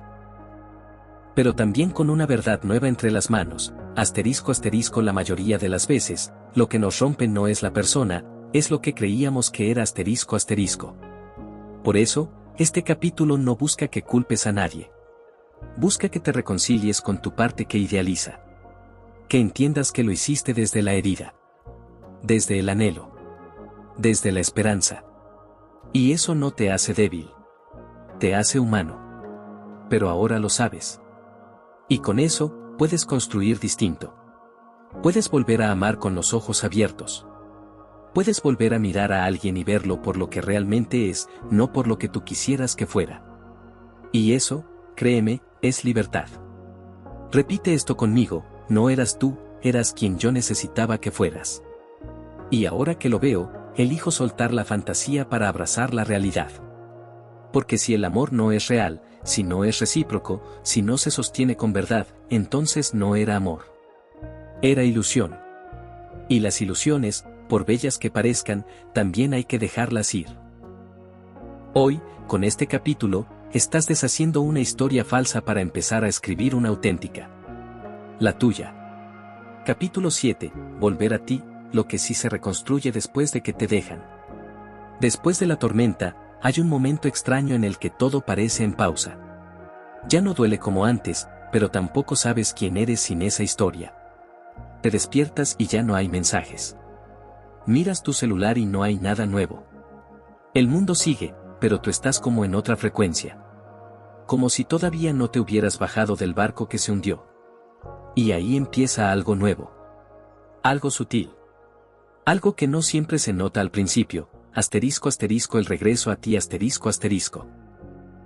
Pero también con una verdad nueva entre las manos, asterisco asterisco la mayoría de las veces, lo que nos rompe no es la persona, es lo que creíamos que era asterisco asterisco. Por eso, este capítulo no busca que culpes a nadie. Busca que te reconcilies con tu parte que idealiza. Que entiendas que lo hiciste desde la herida. Desde el anhelo. Desde la esperanza. Y eso no te hace débil. Te hace humano. Pero ahora lo sabes. Y con eso, puedes construir distinto. Puedes volver a amar con los ojos abiertos. Puedes volver a mirar a alguien y verlo por lo que realmente es, no por lo que tú quisieras que fuera. Y eso, créeme, es libertad. Repite esto conmigo, no eras tú, eras quien yo necesitaba que fueras. Y ahora que lo veo, elijo soltar la fantasía para abrazar la realidad. Porque si el amor no es real, si no es recíproco, si no se sostiene con verdad, entonces no era amor. Era ilusión. Y las ilusiones, por bellas que parezcan, también hay que dejarlas ir. Hoy, con este capítulo, estás deshaciendo una historia falsa para empezar a escribir una auténtica. La tuya. Capítulo 7. Volver a ti, lo que sí se reconstruye después de que te dejan. Después de la tormenta, hay un momento extraño en el que todo parece en pausa. Ya no duele como antes, pero tampoco sabes quién eres sin esa historia. Te despiertas y ya no hay mensajes. Miras tu celular y no hay nada nuevo. El mundo sigue, pero tú estás como en otra frecuencia. Como si todavía no te hubieras bajado del barco que se hundió. Y ahí empieza algo nuevo. Algo sutil. Algo que no siempre se nota al principio, asterisco asterisco el regreso a ti asterisco asterisco.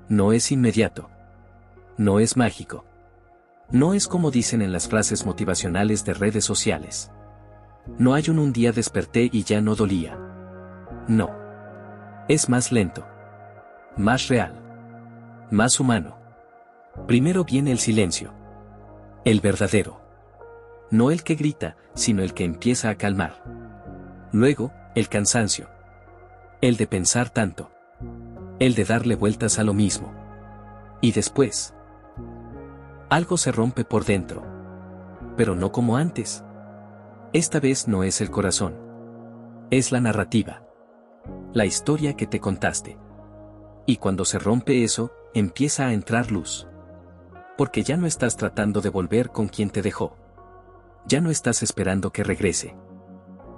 No es inmediato. No es mágico. No es como dicen en las frases motivacionales de redes sociales. No hay un día desperté y ya no dolía. No. Es más lento. Más real. Más humano. Primero viene el silencio. El verdadero. No el que grita, sino el que empieza a calmar. Luego, el cansancio. El de pensar tanto. El de darle vueltas a lo mismo. Y después, algo se rompe por dentro. Pero no como antes. Esta vez no es el corazón. Es la narrativa. La historia que te contaste. Y cuando se rompe eso, empieza a entrar luz. Porque ya no estás tratando de volver con quien te dejó. Ya no estás esperando que regrese.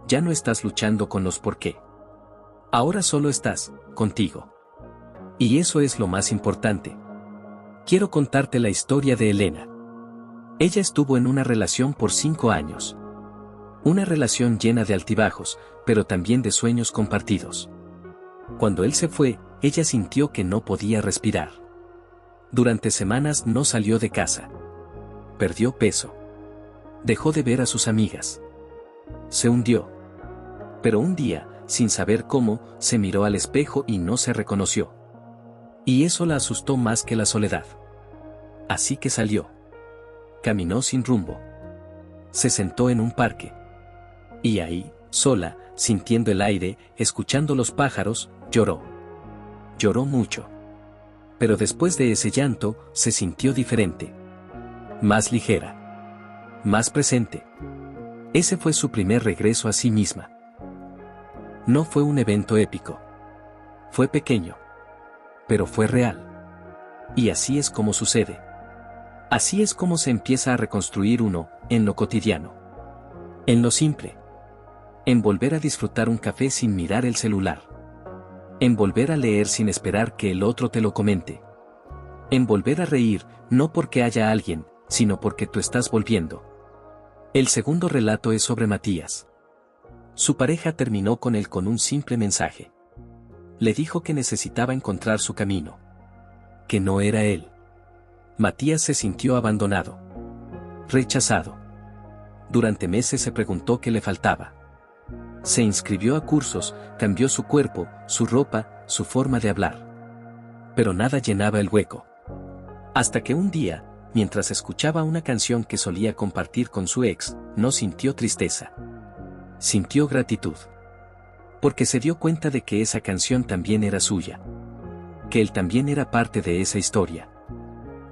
Ya no estás luchando con los por qué. Ahora solo estás, contigo. Y eso es lo más importante. Quiero contarte la historia de Elena. Ella estuvo en una relación por 5 años. Una relación llena de altibajos, pero también de sueños compartidos. Cuando él se fue, ella sintió que no podía respirar. Durante semanas no salió de casa. Perdió peso. Dejó de ver a sus amigas. Se hundió. Pero un día, sin saber cómo, se miró al espejo y no se reconoció. Y eso la asustó más que la soledad. Así que salió. Caminó sin rumbo. Se sentó en un parque. Y ahí, sola, sintiendo el aire, escuchando los pájaros, lloró. Lloró mucho. Pero después de ese llanto, se sintió diferente. Más ligera. Más presente. Ese fue su primer regreso a sí misma. No fue un evento épico. Fue pequeño. Pero fue real. Y así es como sucede. Así es como se empieza a reconstruir uno, en lo cotidiano. En lo simple. En volver a disfrutar un café sin mirar el celular. En volver a leer sin esperar que el otro te lo comente. En volver a reír, no porque haya alguien, sino porque tú estás volviendo. El segundo relato es sobre Matías. Su pareja terminó con él con un simple mensaje. Le dijo que necesitaba encontrar su camino. Que no era él. Matías se sintió abandonado. Rechazado. Durante meses se preguntó qué le faltaba. Se inscribió a cursos, cambió su cuerpo, su ropa, su forma de hablar. Pero nada llenaba el hueco. Hasta que un día, mientras escuchaba una canción que solía compartir con su ex, no sintió tristeza. Sintió gratitud. Porque se dio cuenta de que esa canción también era suya. Que él también era parte de esa historia.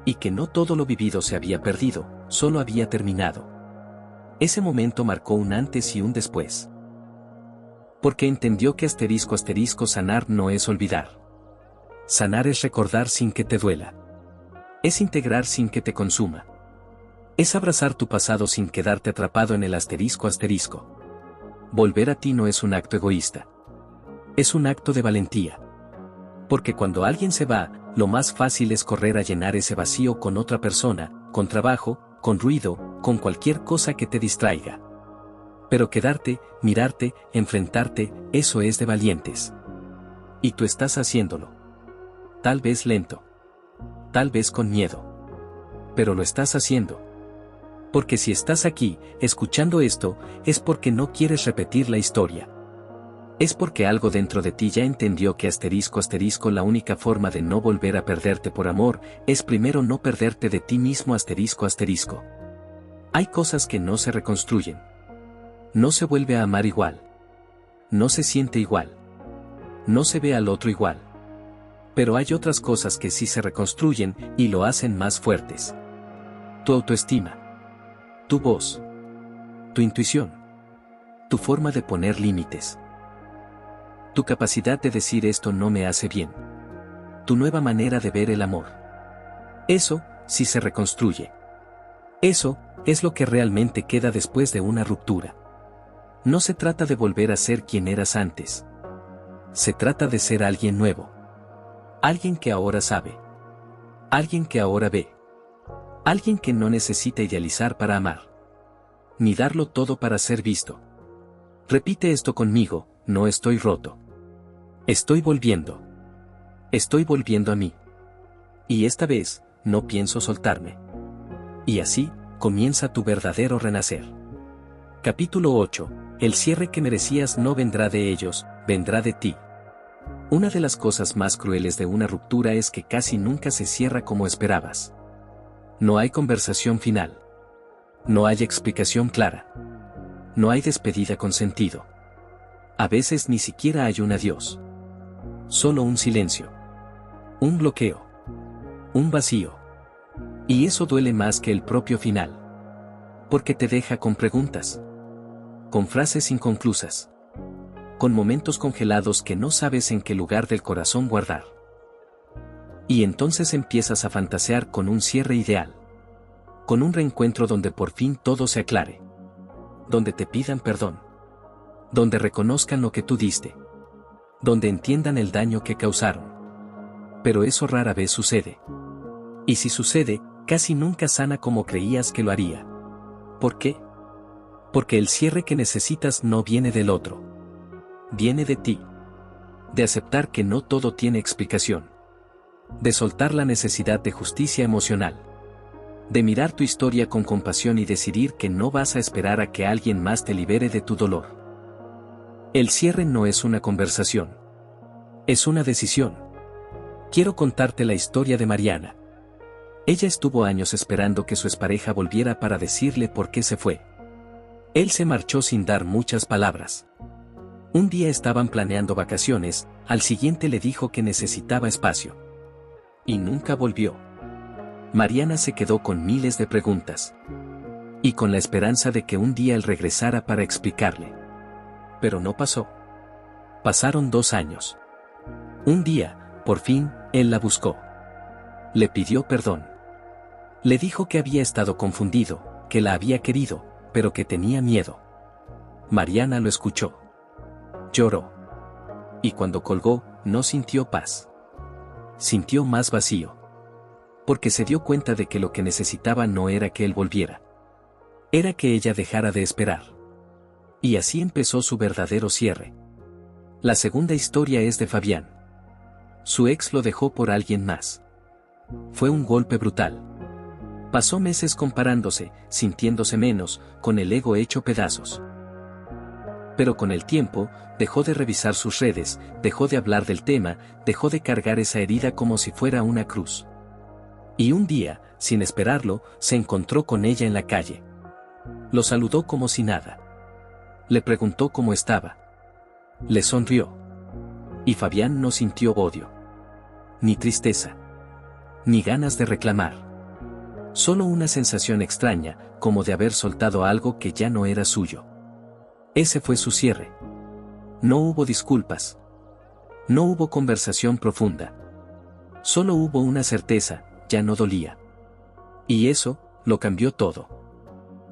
Y que no todo lo vivido se había perdido, solo había terminado. Ese momento marcó un antes y un después. Porque entendió que sanar no es olvidar. Sanar es recordar sin que te duela. Es integrar sin que te consuma. Es abrazar tu pasado sin quedarte atrapado en el asterisco. Volver a ti no es un acto egoísta. Es un acto de valentía. Porque cuando alguien se va, lo más fácil es correr a llenar ese vacío con otra persona, con trabajo, con ruido, con cualquier cosa que te distraiga. Pero quedarte, mirarte, enfrentarte, eso es de valientes. Y tú estás haciéndolo. Tal vez lento. Tal vez con miedo. Pero lo estás haciendo. Porque si estás aquí, escuchando esto, es porque no quieres repetir la historia. Es porque algo dentro de ti ya entendió que la única forma de no volver a perderte por amor, es primero no perderte de ti mismo. Hay cosas que no se reconstruyen. No se vuelve a amar igual. No se siente igual. No se ve al otro igual. Pero hay otras cosas que sí se reconstruyen y lo hacen más fuertes. Tu autoestima. Tu voz. Tu intuición. Tu forma de poner límites. Tu capacidad de decir esto no me hace bien. Tu nueva manera de ver el amor. Eso, sí se reconstruye. Eso, es lo que realmente queda después de una ruptura. No se trata de volver a ser quien eras antes. Se trata de ser alguien nuevo. Alguien que ahora sabe. Alguien que ahora ve. Alguien que no necesita idealizar para amar. Ni darlo todo para ser visto. Repite esto conmigo: no estoy roto. Estoy volviendo. Estoy volviendo a mí. Y esta vez, no pienso soltarme. Y así, comienza tu verdadero renacer. Capítulo 8. El cierre que merecías no vendrá de ellos, vendrá de ti. Una de las cosas más crueles de una ruptura es que casi nunca se cierra como esperabas. No hay conversación final. No hay explicación clara. No hay despedida con sentido. A veces ni siquiera hay un adiós. Solo un silencio. Un bloqueo. Un vacío. Y eso duele más que el propio final. Porque te deja con preguntas. Con frases inconclusas. Con momentos congelados que no sabes en qué lugar del corazón guardar. Y entonces empiezas a fantasear con un cierre ideal. Con un reencuentro donde por fin todo se aclare. Donde te pidan perdón. Donde reconozcan lo que tú diste. Donde entiendan el daño que causaron. Pero eso rara vez sucede. Y si sucede, casi nunca sana como creías que lo haría. ¿Por qué? Porque el cierre que necesitas no viene del otro. Viene de ti. De aceptar que no todo tiene explicación. De soltar la necesidad de justicia emocional. De mirar tu historia con compasión y decidir que no vas a esperar a que alguien más te libere de tu dolor. El cierre no es una conversación. Es una decisión. Quiero contarte la historia de Mariana. Ella estuvo años esperando que su expareja volviera para decirle por qué se fue. Él se marchó sin dar muchas palabras. Un día estaban planeando vacaciones, al siguiente le dijo que necesitaba espacio. Y nunca volvió. Mariana se quedó con miles de preguntas. Y con la esperanza de que un día él regresara para explicarle. Pero no pasó. Pasaron 2 años. Un día, por fin, él la buscó. Le pidió perdón. Le dijo que había estado confundido, que la había querido, pero que tenía miedo. Mariana lo escuchó. Lloró. Y cuando colgó, no sintió paz. Sintió más vacío. Porque se dio cuenta de que lo que necesitaba no era que él volviera. Era que ella dejara de esperar. Y así empezó su verdadero cierre. La segunda historia es de Fabián. Su ex lo dejó por alguien más. Fue un golpe brutal. Pasó meses comparándose, sintiéndose menos, con el ego hecho pedazos. Pero con el tiempo, dejó de revisar sus redes, dejó de hablar del tema, dejó de cargar esa herida como si fuera una cruz. Y un día, sin esperarlo, se encontró con ella en la calle. Lo saludó como si nada. Le preguntó cómo estaba. Le sonrió. Y Fabián no sintió odio. Ni tristeza. Ni ganas de reclamar. Solo una sensación extraña, como de haber soltado algo que ya no era suyo. Ese fue su cierre. No hubo disculpas. No hubo conversación profunda. Solo hubo una certeza, ya no dolía. Y eso, lo cambió todo.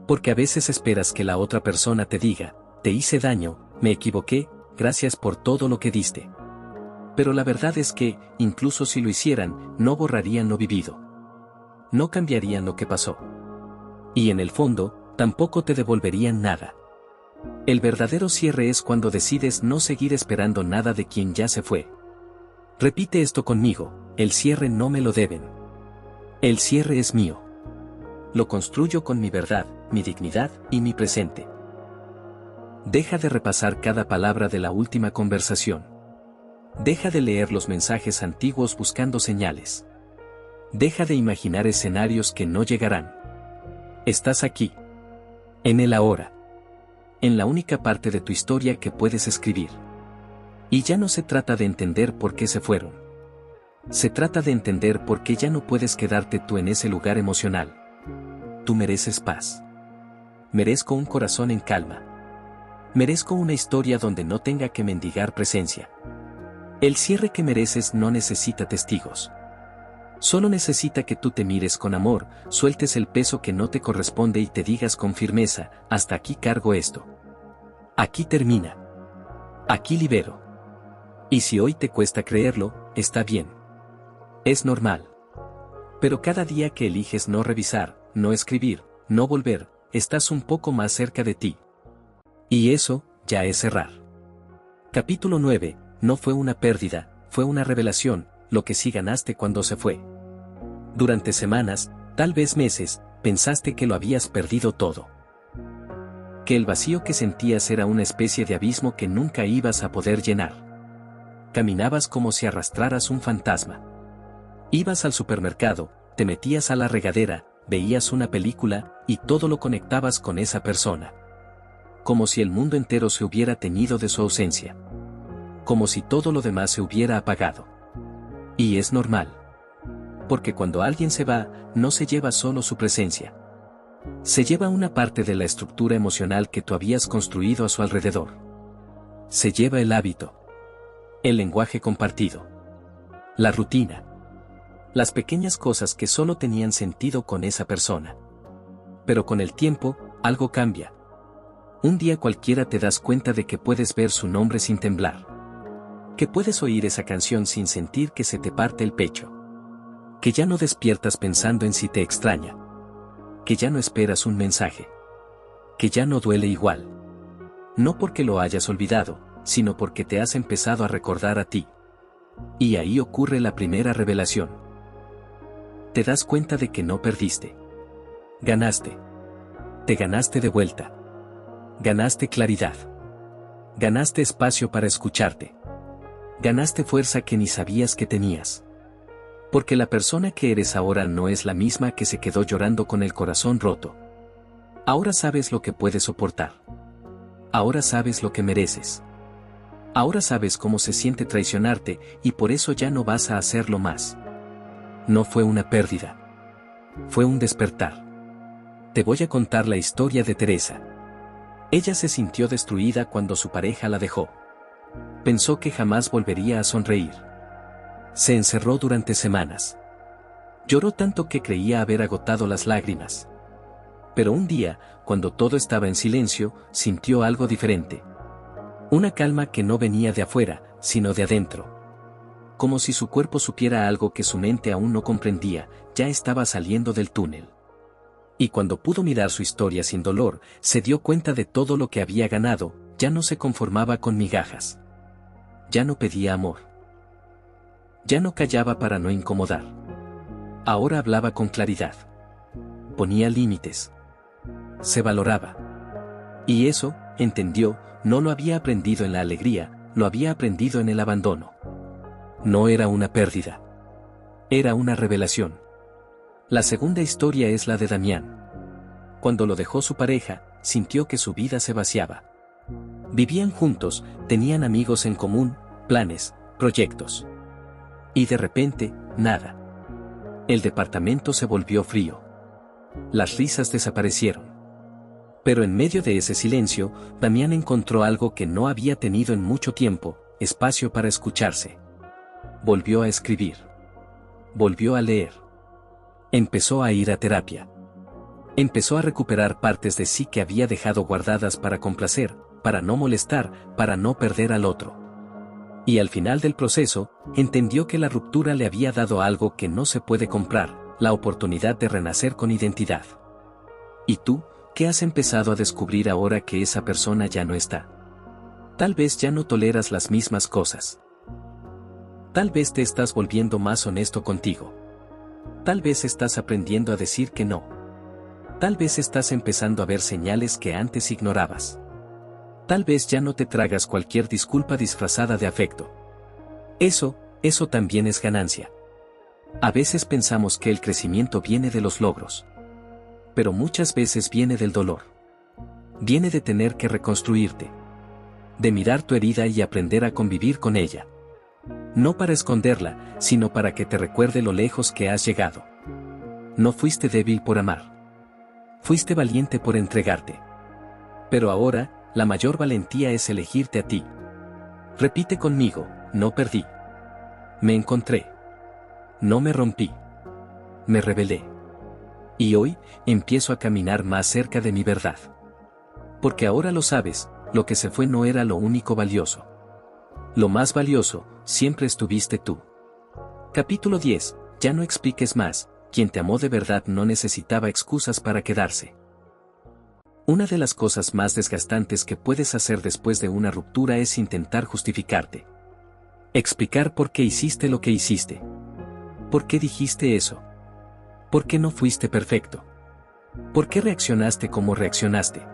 Porque a veces esperas que la otra persona te diga, te hice daño, me equivoqué, gracias por todo lo que diste. Pero la verdad es que, incluso si lo hicieran, no borrarían lo vivido. No cambiarían lo que pasó. Y en el fondo, tampoco te devolverían nada. El verdadero cierre es cuando decides no seguir esperando nada de quien ya se fue. Repite esto conmigo, el cierre no me lo deben. El cierre es mío. Lo construyo con mi verdad, mi dignidad y mi presente. Deja de repasar cada palabra de la última conversación. Deja de leer los mensajes antiguos buscando señales. Deja de imaginar escenarios que no llegarán. Estás aquí. En el ahora. En la única parte de tu historia que puedes escribir. Y ya no se trata de entender por qué se fueron. Se trata de entender por qué ya no puedes quedarte tú en ese lugar emocional. Tú mereces paz. Merezco un corazón en calma. Merezco una historia donde no tenga que mendigar presencia. El cierre que mereces no necesita testigos. Solo necesita que tú te mires con amor, sueltes el peso que no te corresponde y te digas con firmeza, hasta aquí cargo esto. Aquí termina. Aquí libero. Y si hoy te cuesta creerlo, está bien. Es normal. Pero cada día que eliges no revisar, no escribir, no volver, estás un poco más cerca de ti. Y eso, ya es cerrar. Capítulo 9, no fue una pérdida, fue una revelación, lo que sí ganaste cuando se fue. Durante semanas, tal vez meses, pensaste que lo habías perdido todo. Que el vacío que sentías era una especie de abismo que nunca ibas a poder llenar. Caminabas como si arrastraras un fantasma. Ibas al supermercado, te metías a la regadera, veías una película, y todo lo conectabas con esa persona. Como si el mundo entero se hubiera teñido de su ausencia. Como si todo lo demás se hubiera apagado. Y es normal. Porque cuando alguien se va, no se lleva solo su presencia. Se lleva una parte de la estructura emocional que tú habías construido a su alrededor. Se lleva el hábito. El lenguaje compartido. La rutina. Las pequeñas cosas que solo tenían sentido con esa persona. Pero con el tiempo, algo cambia. Un día cualquiera te das cuenta de que puedes ver su nombre sin temblar. Que puedes oír esa canción sin sentir que se te parte el pecho. Que ya no despiertas pensando en si te extraña. Que ya no esperas un mensaje. Que ya no duele igual. No porque lo hayas olvidado, sino porque te has empezado a recordar a ti. Y ahí ocurre la primera revelación. Te das cuenta de que no perdiste. Ganaste. Te ganaste de vuelta. Ganaste claridad. Ganaste espacio para escucharte. Ganaste fuerza que ni sabías que tenías. Porque la persona que eres ahora no es la misma que se quedó llorando con el corazón roto. Ahora sabes lo que puedes soportar. Ahora sabes lo que mereces. Ahora sabes cómo se siente traicionarte y por eso ya no vas a hacerlo más. No fue una pérdida. Fue un despertar. Te voy a contar la historia de Teresa. Ella se sintió destruida cuando su pareja la dejó. Pensó que jamás volvería a sonreír. Se encerró durante semanas. Lloró tanto que creía haber agotado las lágrimas. Pero un día, cuando todo estaba en silencio, sintió algo diferente. Una calma que no venía de afuera, sino de adentro. Como si su cuerpo supiera algo que su mente aún no comprendía, ya estaba saliendo del túnel. Y cuando pudo mirar su historia sin dolor, se dio cuenta de todo lo que había ganado, ya no se conformaba con migajas. Ya no pedía amor. Ya no callaba para no incomodar. Ahora hablaba con claridad. Ponía límites. Se valoraba. Y eso, entendió, no lo había aprendido en la alegría, lo había aprendido en el abandono. No era una pérdida. Era una revelación. La segunda historia es la de Damián. Cuando lo dejó su pareja, sintió que su vida se vaciaba. Vivían juntos, tenían amigos en común, planes, proyectos. Y de repente, nada. El departamento se volvió frío. Las risas desaparecieron. Pero en medio de ese silencio, Damián encontró algo que no había tenido en mucho tiempo: espacio para escucharse. Volvió a escribir. Volvió a leer. Empezó a ir a terapia. Empezó a recuperar partes de sí que había dejado guardadas para complacer, para no molestar, para no perder al otro. Y al final del proceso, entendió que la ruptura le había dado algo que no se puede comprar: la oportunidad de renacer con identidad. ¿Y tú, qué has empezado a descubrir ahora que esa persona ya no está? Tal vez ya no toleras las mismas cosas. Tal vez te estás volviendo más honesto contigo. Tal vez estás aprendiendo a decir que no. Tal vez estás empezando a ver señales que antes ignorabas. Tal vez ya no te tragas cualquier disculpa disfrazada de afecto. Eso también es ganancia. A veces pensamos que el crecimiento viene de los logros. Pero muchas veces viene del dolor. Viene de tener que reconstruirte. De mirar tu herida y aprender a convivir con ella. No para esconderla, sino para que te recuerde lo lejos que has llegado. No fuiste débil por amar. Fuiste valiente por entregarte. Pero ahora, la mayor valentía es elegirte a ti. Repite conmigo: no perdí. Me encontré. No me rompí. Me rebelé. Y hoy, empiezo a caminar más cerca de mi verdad. Porque ahora lo sabes, lo que se fue no era lo único valioso. Lo más valioso, siempre estuviste tú. Capítulo 10. Ya no expliques más: quien te amó de verdad no necesitaba excusas para quedarse. Una de las cosas más desgastantes que puedes hacer después de una ruptura es intentar justificarte. Explicar por qué hiciste lo que hiciste. ¿Por qué dijiste eso? ¿Por qué no fuiste perfecto? ¿Por qué reaccionaste como reaccionaste?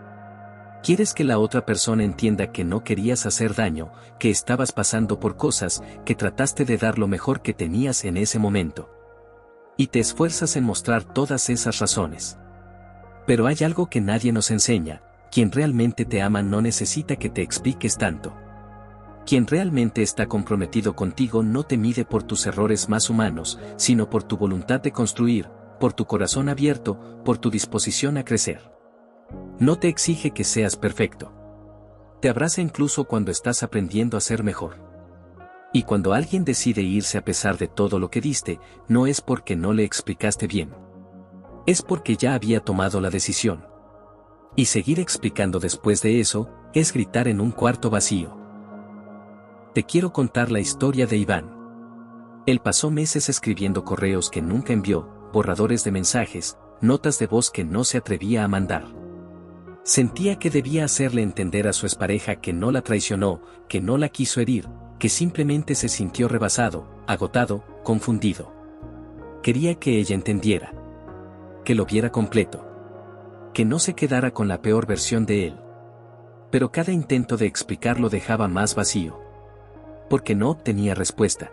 ¿Quieres que la otra persona entienda que no querías hacer daño, que estabas pasando por cosas, que trataste de dar lo mejor que tenías en ese momento? Y te esfuerzas en mostrar todas esas razones. Pero hay algo que nadie nos enseña: quien realmente te ama no necesita que te expliques tanto. Quien realmente está comprometido contigo no te mide por tus errores más humanos, sino por tu voluntad de construir, por tu corazón abierto, por tu disposición a crecer. No te exige que seas perfecto. Te abraza incluso cuando estás aprendiendo a ser mejor. Y cuando alguien decide irse a pesar de todo lo que diste, no es porque no le explicaste bien. Es porque ya había tomado la decisión. Y seguir explicando después de eso, es gritar en un cuarto vacío. Te quiero contar la historia de Iván. Él pasó meses escribiendo correos que nunca envió, borradores de mensajes, notas de voz que no se atrevía a mandar. Sentía que debía hacerle entender a su expareja que no la traicionó, que no la quiso herir, que simplemente se sintió rebasado, agotado, confundido. Quería que ella entendiera. Que lo viera completo. Que no se quedara con la peor versión de él. Pero cada intento de explicarlo dejaba más vacío. Porque no obtenía respuesta.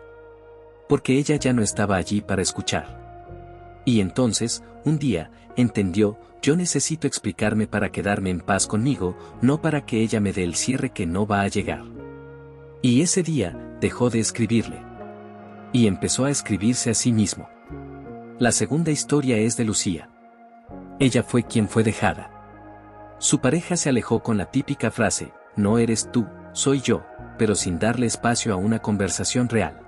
Porque ella ya no estaba allí para escuchar. Y entonces, un día, entendió: yo necesito explicarme para quedarme en paz conmigo, no para que ella me dé el cierre que no va a llegar. Y ese día, dejó de escribirle. Y empezó a escribirse a sí mismo. La segunda historia es de Lucía. Ella fue quien fue dejada. Su pareja se alejó con la típica frase: no eres tú, soy yo, pero sin darle espacio a una conversación real.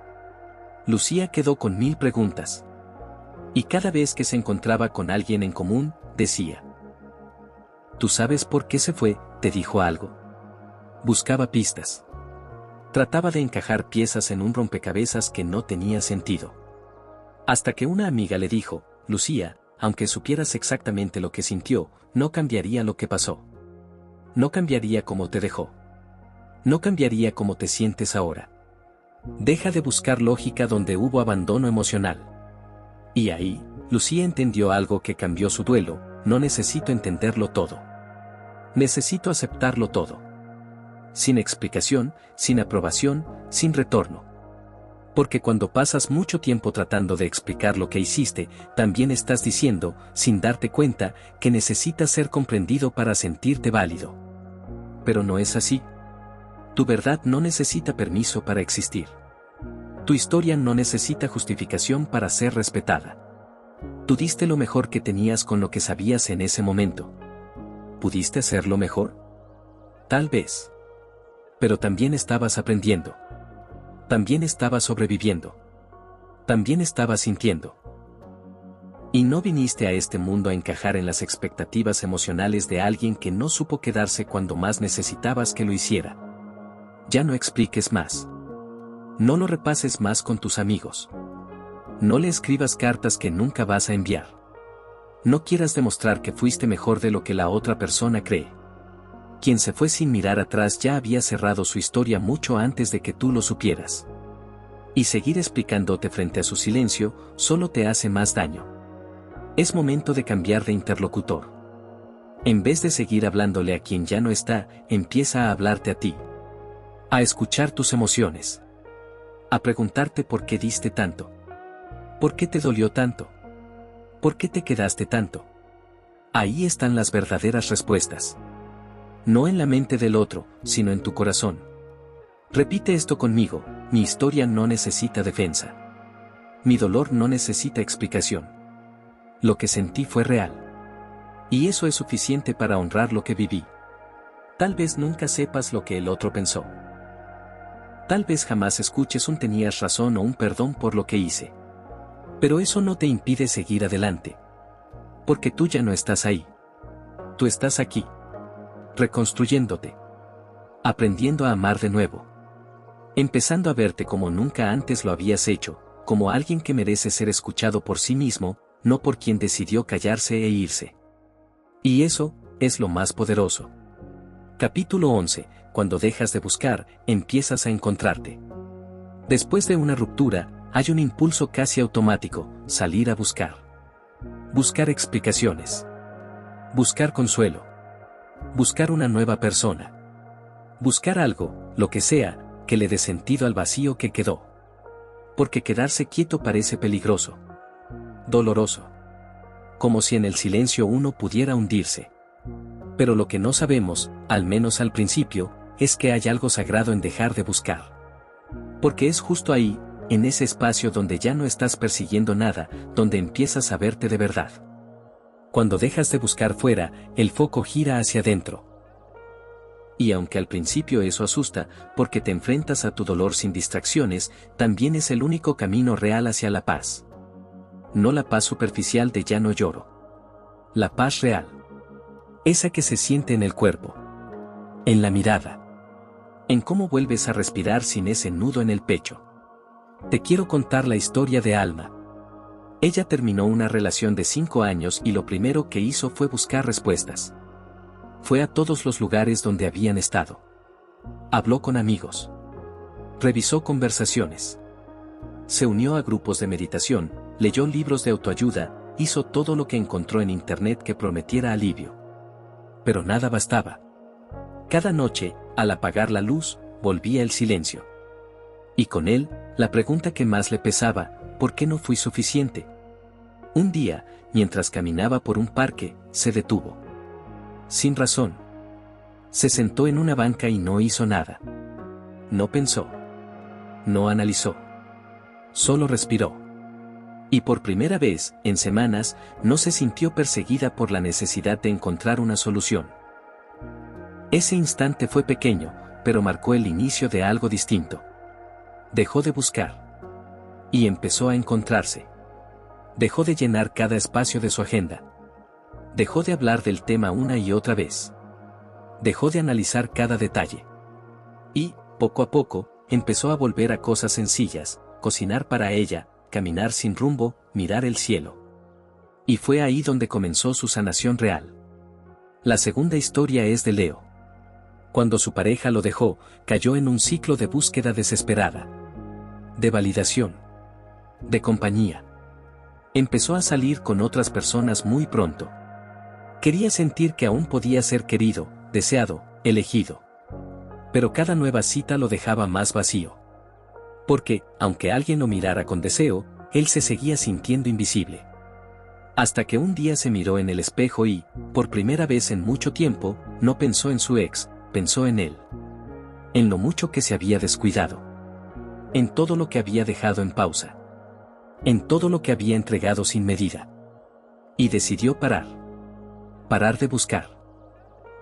Lucía quedó con 1000 preguntas. Y cada vez que se encontraba con alguien en común, decía: ¿tú sabes por qué se fue? ¿Te dijo algo? Buscaba pistas. Trataba de encajar piezas en un rompecabezas que no tenía sentido. Hasta que una amiga le dijo: Lucía, aunque supieras exactamente lo que sintió, no cambiaría lo que pasó. No cambiaría cómo te dejó. No cambiaría cómo te sientes ahora. Deja de buscar lógica donde hubo abandono emocional. Y ahí, Lucía entendió algo que cambió su duelo: no necesito entenderlo todo. Necesito aceptarlo todo. Sin explicación, sin aprobación, sin retorno. Porque cuando pasas mucho tiempo tratando de explicar lo que hiciste, también estás diciendo, sin darte cuenta, que necesitas ser comprendido para sentirte válido. Pero no es así. Tu verdad no necesita permiso para existir. Tu historia no necesita justificación para ser respetada. Tú diste lo mejor que tenías con lo que sabías en ese momento. ¿Pudiste hacerlo mejor? Tal vez. Pero también estabas aprendiendo. También estabas sobreviviendo. También estabas sintiendo. Y no viniste a este mundo a encajar en las expectativas emocionales de alguien que no supo quedarse cuando más necesitabas que lo hiciera. Ya no expliques más. No lo repases más con tus amigos. No le escribas cartas que nunca vas a enviar. No quieras demostrar que fuiste mejor de lo que la otra persona cree. Quien se fue sin mirar atrás ya había cerrado su historia mucho antes de que tú lo supieras. Y seguir explicándote frente a su silencio solo te hace más daño. Es momento de cambiar de interlocutor. En vez de seguir hablándole a quien ya no está, empieza a hablarte a ti. A escuchar tus emociones. A preguntarte por qué diste tanto. ¿Por qué te dolió tanto? ¿Por qué te quedaste tanto? Ahí están las verdaderas respuestas. No en la mente del otro, sino en tu corazón. Repite esto conmigo: mi historia no necesita defensa. Mi dolor no necesita explicación. Lo que sentí fue real. Y eso es suficiente para honrar lo que viví. Tal vez nunca sepas lo que el otro pensó. Tal vez jamás escuches un tenías razón o un perdón por lo que hice. Pero eso no te impide seguir adelante. Porque tú ya no estás ahí. Tú estás aquí. Reconstruyéndote. Aprendiendo a amar de nuevo. Empezando a verte como nunca antes lo habías hecho, como alguien que merece ser escuchado por sí mismo, no por quien decidió callarse e irse. Y eso es lo más poderoso. Capítulo 11. Cuando dejas de buscar, empiezas a encontrarte. Después de una ruptura, hay un impulso casi automático: salir a buscar. Buscar explicaciones. Buscar consuelo. Buscar una nueva persona. Buscar algo, lo que sea, que le dé sentido al vacío que quedó. Porque quedarse quieto parece peligroso. Doloroso. Como si en el silencio uno pudiera hundirse. Pero lo que no sabemos, al menos al principio, es que hay algo sagrado en dejar de buscar. Porque es justo ahí, en ese espacio donde ya no estás persiguiendo nada, donde empiezas a verte de verdad. Cuando dejas de buscar fuera, el foco gira hacia adentro. Y aunque al principio eso asusta, porque te enfrentas a tu dolor sin distracciones, también es el único camino real hacia la paz. No la paz superficial de ya no lloro. La paz real. Esa que se siente en el cuerpo. En la mirada. En cómo vuelves a respirar sin ese nudo en el pecho. Te quiero contar la historia de Alma. Ella terminó una relación de 5 años y lo primero que hizo fue buscar respuestas. Fue a todos los lugares donde habían estado. Habló con amigos. Revisó conversaciones. Se unió a grupos de meditación, leyó libros de autoayuda, hizo todo lo que encontró en internet que prometiera alivio. Pero nada bastaba. Cada noche, al apagar la luz, volvía el silencio. Y con él, la pregunta que más le pesaba: ¿por qué no fui suficiente? Un día, mientras caminaba por un parque, se detuvo. Sin razón. Se sentó en una banca y no hizo nada. No pensó. No analizó. Solo respiró. Y por primera vez, en semanas, no se sintió perseguida por la necesidad de encontrar una solución. Ese instante fue pequeño, pero marcó el inicio de algo distinto. Dejó de buscar. Y empezó a encontrarse. Dejó de llenar cada espacio de su agenda. Dejó de hablar del tema una y otra vez. Dejó de analizar cada detalle. Y, poco a poco, empezó a volver a cosas sencillas: cocinar para ella, caminar sin rumbo, mirar el cielo. Y fue ahí donde comenzó su sanación real. La segunda historia es de Leo. Cuando su pareja lo dejó, cayó en un ciclo de búsqueda desesperada. De validación. De compañía. Empezó a salir con otras personas muy pronto. Quería sentir que aún podía ser querido, deseado, elegido. Pero cada nueva cita lo dejaba más vacío. Porque, aunque alguien lo mirara con deseo, él se seguía sintiendo invisible. Hasta que un día se miró en el espejo y, por primera vez en mucho tiempo, no pensó en su ex, pensó en él. En lo mucho que se había descuidado. En todo lo que había dejado en pausa. En todo lo que había entregado sin medida. Y decidió parar. Parar de buscar.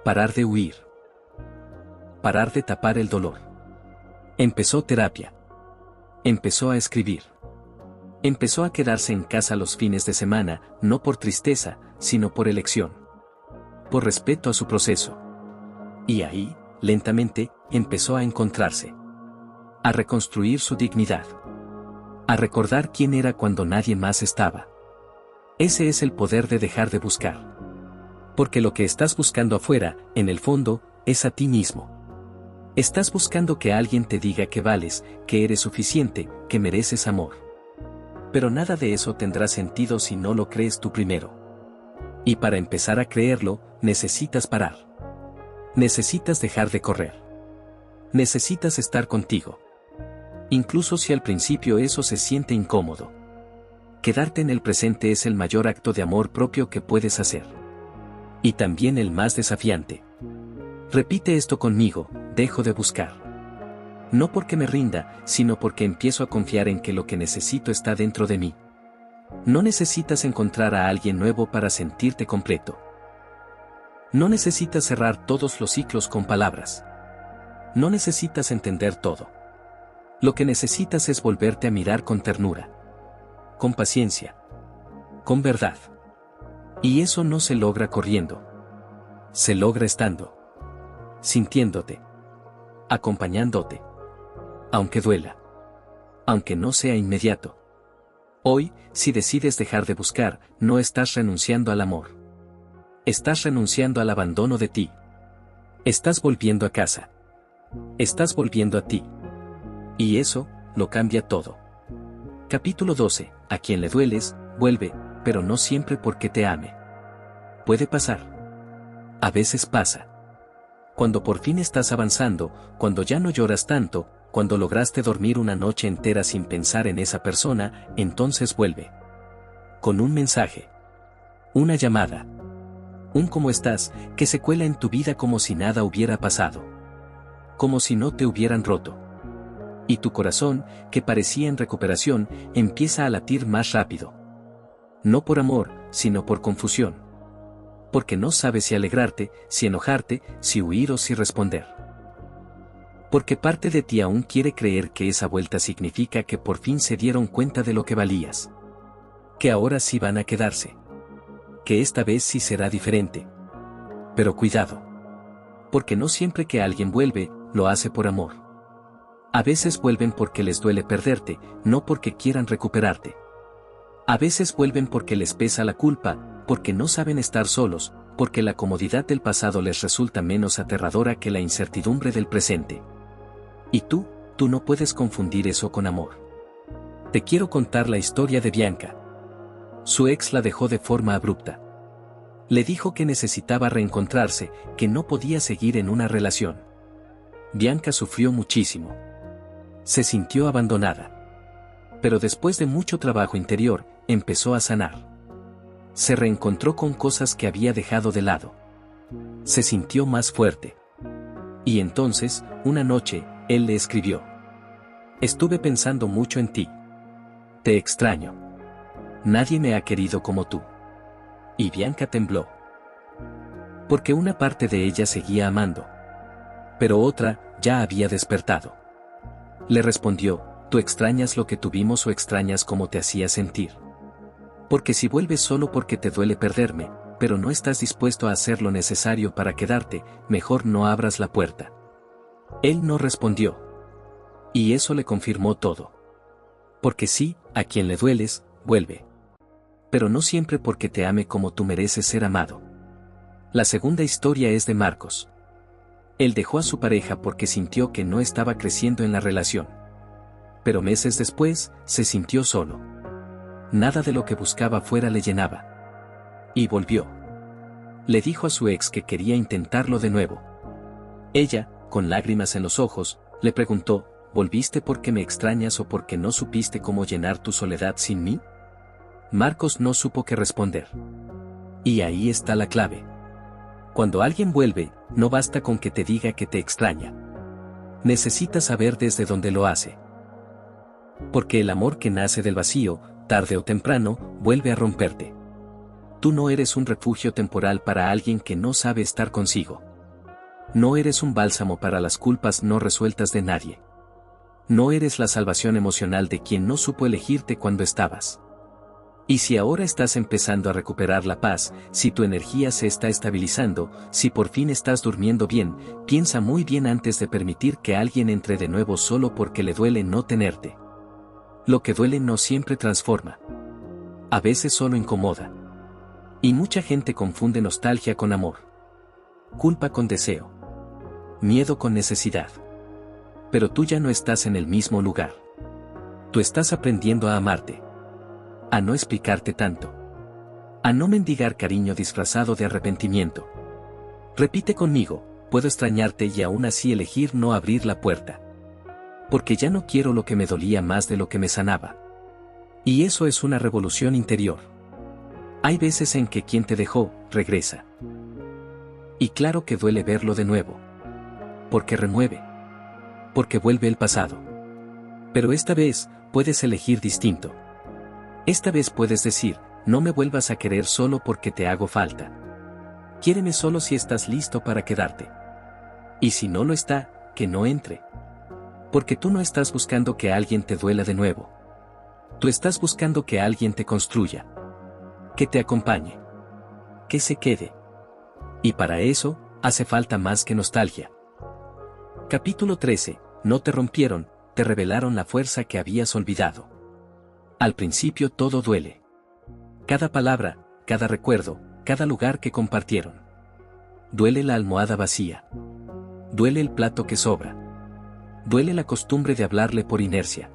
Parar de huir. Parar de tapar el dolor. Empezó terapia. Empezó a escribir. Empezó a quedarse en casa los fines de semana, no por tristeza, sino por elección. Por respeto a su proceso. Y ahí, lentamente, empezó a encontrarse. A reconstruir su dignidad. A recordar quién era cuando nadie más estaba. Ese es el poder de dejar de buscar. Porque lo que estás buscando afuera, en el fondo, es a ti mismo. Estás buscando que alguien te diga que vales, que eres suficiente, que mereces amor. Pero nada de eso tendrá sentido si no lo crees tú primero. Y para empezar a creerlo, necesitas parar. Necesitas dejar de correr. Necesitas estar contigo. Incluso si al principio eso se siente incómodo. Quedarte en el presente es el mayor acto de amor propio que puedes hacer. Y también el más desafiante. Repite esto conmigo: dejo de buscar. No porque me rinda, sino porque empiezo a confiar en que lo que necesito está dentro de mí. No necesitas encontrar a alguien nuevo para sentirte completo. No necesitas cerrar todos los ciclos con palabras. No necesitas entender todo. Lo que necesitas es volverte a mirar con ternura. Con paciencia. Con verdad. Y eso no se logra corriendo. Se logra estando. Sintiéndote. Acompañándote. Aunque duela. Aunque no sea inmediato. Hoy, si decides dejar de buscar, no estás renunciando al amor. Estás renunciando al abandono de ti. Estás volviendo a casa. Estás volviendo a ti. Y eso, lo cambia todo. Capítulo 12. A quien le dueles, vuelve, pero no siempre porque te ame. Puede pasar. A veces pasa. Cuando por fin estás avanzando, cuando ya no lloras tanto, cuando lograste dormir una noche entera sin pensar en esa persona, entonces vuelve. Con un mensaje. Una llamada. Un ¿cómo estás?, que se cuela en tu vida como si nada hubiera pasado. Como si no te hubieran roto. Y tu corazón, que parecía en recuperación, empieza a latir más rápido. No por amor, sino por confusión. Porque no sabes si alegrarte, si enojarte, si huir o si responder. Porque parte de ti aún quiere creer que esa vuelta significa que por fin se dieron cuenta de lo que valías. Que ahora sí van a quedarse. Que esta vez sí será diferente. Pero cuidado. Porque no siempre que alguien vuelve, lo hace por amor. A veces vuelven porque les duele perderte, no porque quieran recuperarte. A veces vuelven porque les pesa la culpa, porque no saben estar solos, porque la comodidad del pasado les resulta menos aterradora que la incertidumbre del presente. Y tú no puedes confundir eso con amor. Te quiero contar la historia de Bianca. Su ex la dejó de forma abrupta. Le dijo que necesitaba reencontrarse, que no podía seguir en una relación. Bianca sufrió muchísimo. Se sintió abandonada. Pero después de mucho trabajo interior, empezó a sanar. Se reencontró con cosas que había dejado de lado. Se sintió más fuerte. Y entonces, una noche, él le escribió: estuve pensando mucho en ti. Te extraño. Nadie me ha querido como tú. Y Bianca tembló. Porque una parte de ella seguía amando. Pero otra, ya había despertado. Le respondió: ¿tú extrañas lo que tuvimos o extrañas cómo te hacía sentir? Porque si vuelves solo porque te duele perderme, pero no estás dispuesto a hacer lo necesario para quedarte, mejor no abras la puerta. Él no respondió. Y eso le confirmó todo. Porque sí, a quien le dueles, vuelve. Pero no siempre porque te ame como tú mereces ser amado. La segunda historia es de Marcos. Él dejó a su pareja porque sintió que no estaba creciendo en la relación. Pero meses después, se sintió solo. Nada de lo que buscaba fuera le llenaba. Y volvió. Le dijo a su ex que quería intentarlo de nuevo. Ella, con lágrimas en los ojos, le preguntó, ¿volviste porque me extrañas o porque no supiste cómo llenar tu soledad sin mí? Marcos no supo qué responder. Y ahí está la clave. Cuando alguien vuelve, no basta con que te diga que te extraña. Necesitas saber desde dónde lo hace. Porque el amor que nace del vacío, tarde o temprano, vuelve a romperte. Tú no eres un refugio temporal para alguien que no sabe estar consigo. No eres un bálsamo para las culpas no resueltas de nadie. No eres la salvación emocional de quien no supo elegirte cuando estabas. Y si ahora estás empezando a recuperar la paz, si tu energía se está estabilizando, si por fin estás durmiendo bien, piensa muy bien antes de permitir que alguien entre de nuevo solo porque le duele no tenerte. Lo que duele no siempre transforma. A veces solo incomoda. Y mucha gente confunde nostalgia con amor. Culpa con deseo. Miedo con necesidad. Pero tú ya no estás en el mismo lugar. Tú estás aprendiendo a amarte. A no explicarte tanto. A no mendigar cariño disfrazado de arrepentimiento. Repite conmigo, puedo extrañarte y aún así elegir no abrir la puerta. Porque ya no quiero lo que me dolía más de lo que me sanaba. Y eso es una revolución interior. Hay veces en que quien te dejó, regresa. Y claro que duele verlo de nuevo. Porque remueve. Porque vuelve el pasado. Pero esta vez, puedes elegir distinto. Esta vez puedes decir, no me vuelvas a querer solo porque te hago falta. Quiéreme solo si estás listo para quedarte. Y si no lo está, que no entre. Porque tú no estás buscando que alguien te duela de nuevo. Tú estás buscando que alguien te construya. Que te acompañe. Que se quede. Y para eso, hace falta más que nostalgia. Capítulo 13. No te rompieron, te revelaron la fuerza que habías olvidado. Al principio todo duele. Cada palabra, cada recuerdo, cada lugar que compartieron. Duele la almohada vacía. Duele el plato que sobra. Duele la costumbre de hablarle por inercia.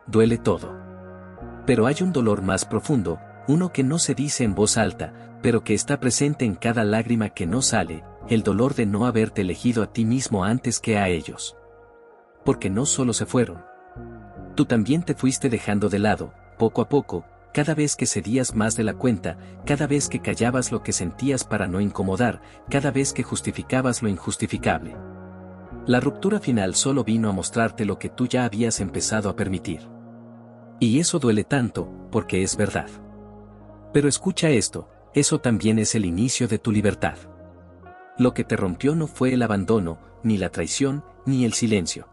Duele todo. Pero hay un dolor más profundo, uno que no se dice en voz alta, pero que está presente en cada lágrima que no sale, el dolor de no haberte elegido a ti mismo antes que a ellos. Porque no solo se fueron. Tú también te fuiste dejando de lado, poco a poco, cada vez que cedías más de la cuenta, cada vez que callabas lo que sentías para no incomodar, cada vez que justificabas lo injustificable. La ruptura final solo vino a mostrarte lo que tú ya habías empezado a permitir. Y eso duele tanto, porque es verdad. Pero escucha esto, eso también es el inicio de tu libertad. Lo que te rompió no fue el abandono, ni la traición, ni el silencio.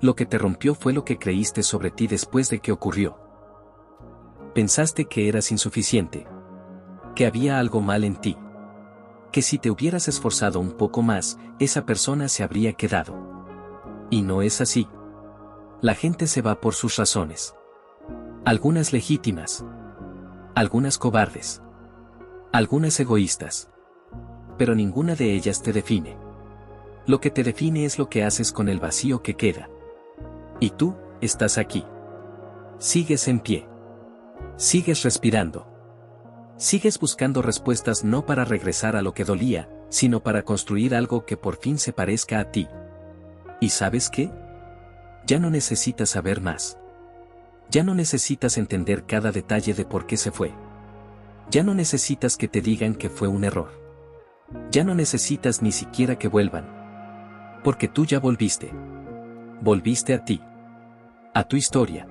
Lo que te rompió fue lo que creíste sobre ti después de que ocurrió. Pensaste que eras insuficiente. Que había algo mal en ti. Que si te hubieras esforzado un poco más, esa persona se habría quedado. Y no es así. La gente se va por sus razones. Algunas legítimas. Algunas cobardes. Algunas egoístas. Pero ninguna de ellas te define. Lo que te define es lo que haces con el vacío que queda. Y tú, estás aquí. Sigues en pie. Sigues respirando. Sigues buscando respuestas no para regresar a lo que dolía, sino para construir algo que por fin se parezca a ti. ¿Y sabes qué? Ya no necesitas saber más. Ya no necesitas entender cada detalle de por qué se fue. Ya no necesitas que te digan que fue un error. Ya no necesitas ni siquiera que vuelvan. Porque tú ya volviste. Volviste a ti. A tu historia.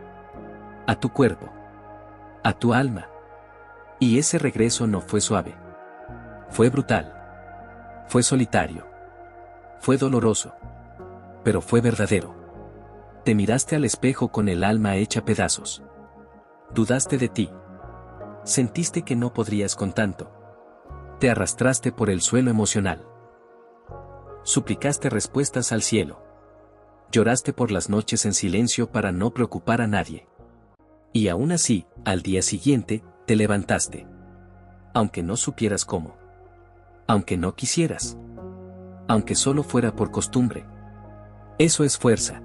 A tu cuerpo. A tu alma. Y ese regreso no fue suave. Fue brutal. Fue solitario. Fue doloroso. Pero fue verdadero. Te miraste al espejo con el alma hecha pedazos. Dudaste de ti. Sentiste que no podrías con tanto. Te arrastraste por el suelo emocional. Suplicaste respuestas al cielo. Lloraste por las noches en silencio para no preocupar a nadie. Y aún así, al día siguiente, te levantaste. Aunque no supieras cómo. Aunque no quisieras. Aunque solo fuera por costumbre. Eso es fuerza.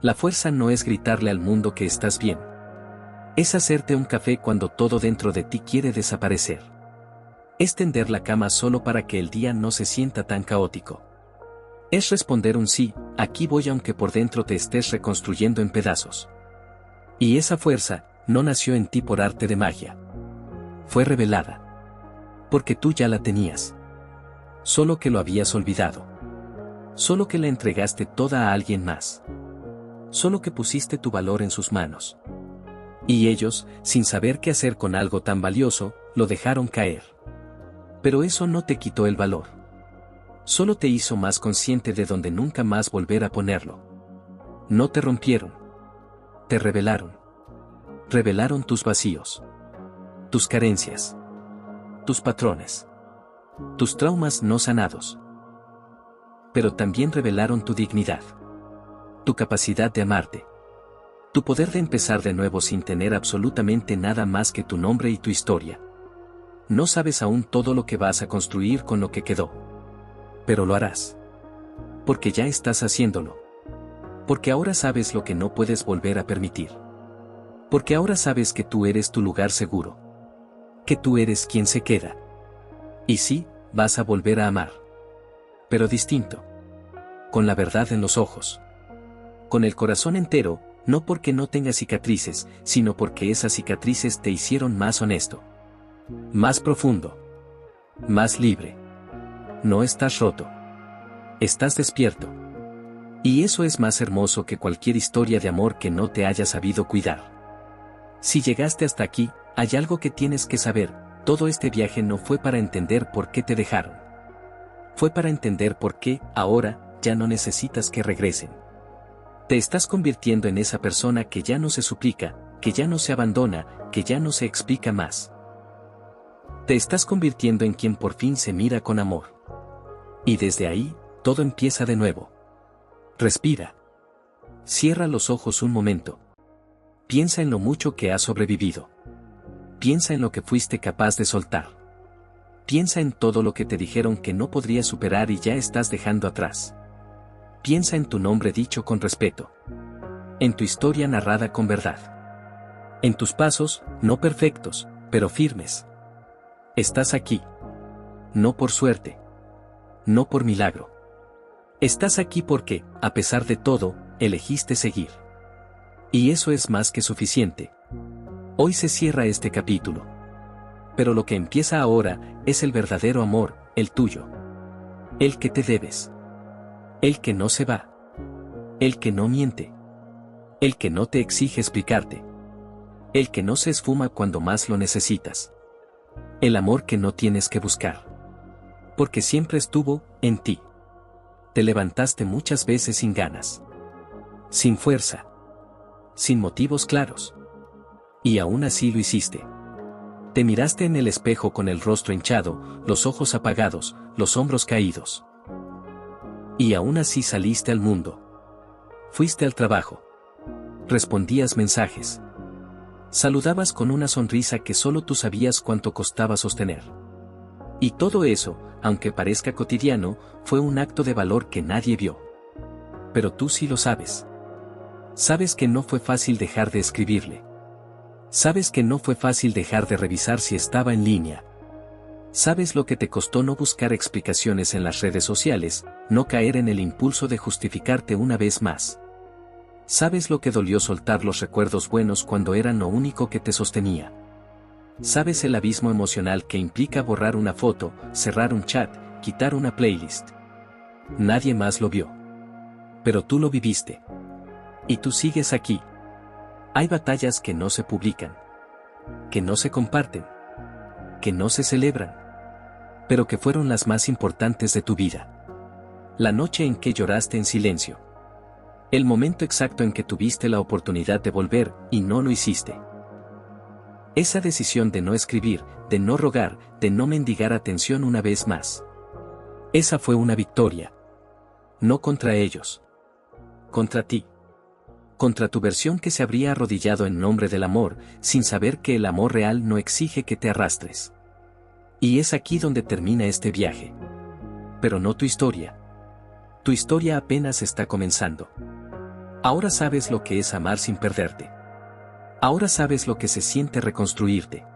La fuerza no es gritarle al mundo que estás bien. Es hacerte un café cuando todo dentro de ti quiere desaparecer. Es tender la cama solo para que el día no se sienta tan caótico. Es responder un sí, aquí voy aunque por dentro te estés reconstruyendo en pedazos. Y esa fuerza no nació en ti por arte de magia. Fue revelada. Porque tú ya la tenías. Solo que lo habías olvidado. Solo que la entregaste toda a alguien más. Solo que pusiste tu valor en sus manos. Y ellos, sin saber qué hacer con algo tan valioso, lo dejaron caer. Pero eso no te quitó el valor. Solo te hizo más consciente de donde nunca más volver a ponerlo. No te rompieron. Te revelaron. Revelaron tus vacíos. Tus carencias. Tus patrones. Tus traumas no sanados. Pero también revelaron tu dignidad. Tu capacidad de amarte. Tu poder de empezar de nuevo sin tener absolutamente nada más que tu nombre y tu historia. No sabes aún todo lo que vas a construir con lo que quedó. Pero lo harás. Porque ya estás haciéndolo. Porque ahora sabes lo que no puedes volver a permitir. Porque ahora sabes que tú eres tu lugar seguro. Que tú eres quien se queda. Y sí, vas a volver a amar. Pero distinto. Con la verdad en los ojos. Con el corazón entero, no porque no tengas cicatrices, sino porque esas cicatrices te hicieron más honesto. Más profundo. Más libre. No estás roto. Estás despierto. Y eso es más hermoso que cualquier historia de amor que no te haya sabido cuidar. Si llegaste hasta aquí, hay algo que tienes que saber, todo este viaje no fue para entender por qué te dejaron. Fue para entender por qué, ahora, ya no necesitas que regresen. Te estás convirtiendo en esa persona que ya no se suplica, que ya no se abandona, que ya no se explica más. Te estás convirtiendo en quien por fin se mira con amor. Y desde ahí, todo empieza de nuevo. Respira. Cierra los ojos un momento. Piensa en lo mucho que has sobrevivido. Piensa en lo que fuiste capaz de soltar. Piensa en todo lo que te dijeron que no podrías superar y ya estás dejando atrás. Piensa en tu nombre dicho con respeto. En tu historia narrada con verdad. En tus pasos, no perfectos, pero firmes. Estás aquí. No por suerte. No por milagro. Estás aquí porque, a pesar de todo, elegiste seguir. Y eso es más que suficiente. Hoy se cierra este capítulo. Pero lo que empieza ahora es el verdadero amor, el tuyo. El que te debes. El que no se va. El que no miente. El que no te exige explicarte. El que no se esfuma cuando más lo necesitas. El amor que no tienes que buscar. Porque siempre estuvo en ti. Te levantaste muchas veces sin ganas. Sin fuerza. Sin motivos claros. Y aún así lo hiciste. Te miraste en el espejo con el rostro hinchado, los ojos apagados, los hombros caídos. Y aún así saliste al mundo. Fuiste al trabajo. Respondías mensajes. Saludabas con una sonrisa que solo tú sabías cuánto costaba sostener. Y todo eso, aunque parezca cotidiano, fue un acto de valor que nadie vio. Pero tú sí lo sabes. Sabes que no fue fácil dejar de escribirle. Sabes que no fue fácil dejar de revisar si estaba en línea. Sabes lo que te costó no buscar explicaciones en las redes sociales, no caer en el impulso de justificarte una vez más. Sabes lo que dolió soltar los recuerdos buenos cuando eran lo único que te sostenía. Sabes el abismo emocional que implica borrar una foto, cerrar un chat, quitar una playlist. Nadie más lo vio. Pero tú lo viviste. Y tú sigues aquí. Hay batallas que no se publican. Que no se comparten. Que no se celebran. Pero que fueron las más importantes de tu vida. La noche en que lloraste en silencio. El momento exacto en que tuviste la oportunidad de volver, y no lo hiciste. Esa decisión de no escribir, de no rogar, de no mendigar atención una vez más. Esa fue una victoria. No contra ellos. Contra ti. Contra tu versión que se habría arrodillado en nombre del amor, sin saber que el amor real no exige que te arrastres. Y es aquí donde termina este viaje. Pero no tu historia. Tu historia apenas está comenzando. Ahora sabes lo que es amar sin perderte. Ahora sabes lo que se siente reconstruirte.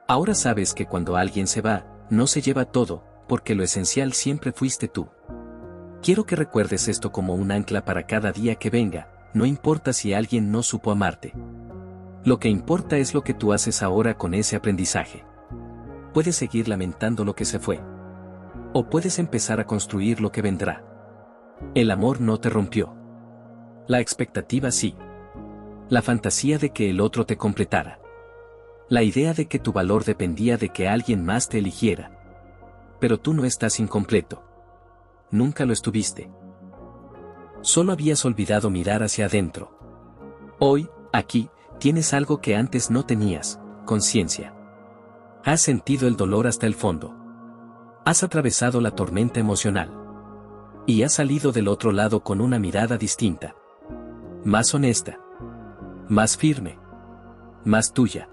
Ahora sabes que cuando alguien se va, no se lleva todo, porque lo esencial siempre fuiste tú. Quiero que recuerdes esto como un ancla para cada día que venga, no importa si alguien no supo amarte. Lo que importa es lo que tú haces ahora con ese aprendizaje. Puedes seguir lamentando lo que se fue. O puedes empezar a construir lo que vendrá. El amor no te rompió. La expectativa sí. La fantasía de que el otro te completara. La idea de que tu valor dependía de que alguien más te eligiera. Pero tú no estás incompleto. Nunca lo estuviste. Solo habías olvidado mirar hacia adentro. Hoy, aquí, tienes algo que antes no tenías, conciencia. Has sentido el dolor hasta el fondo. Has atravesado la tormenta emocional. Y has salido del otro lado con una mirada distinta. Más honesta. Más firme. Más tuya.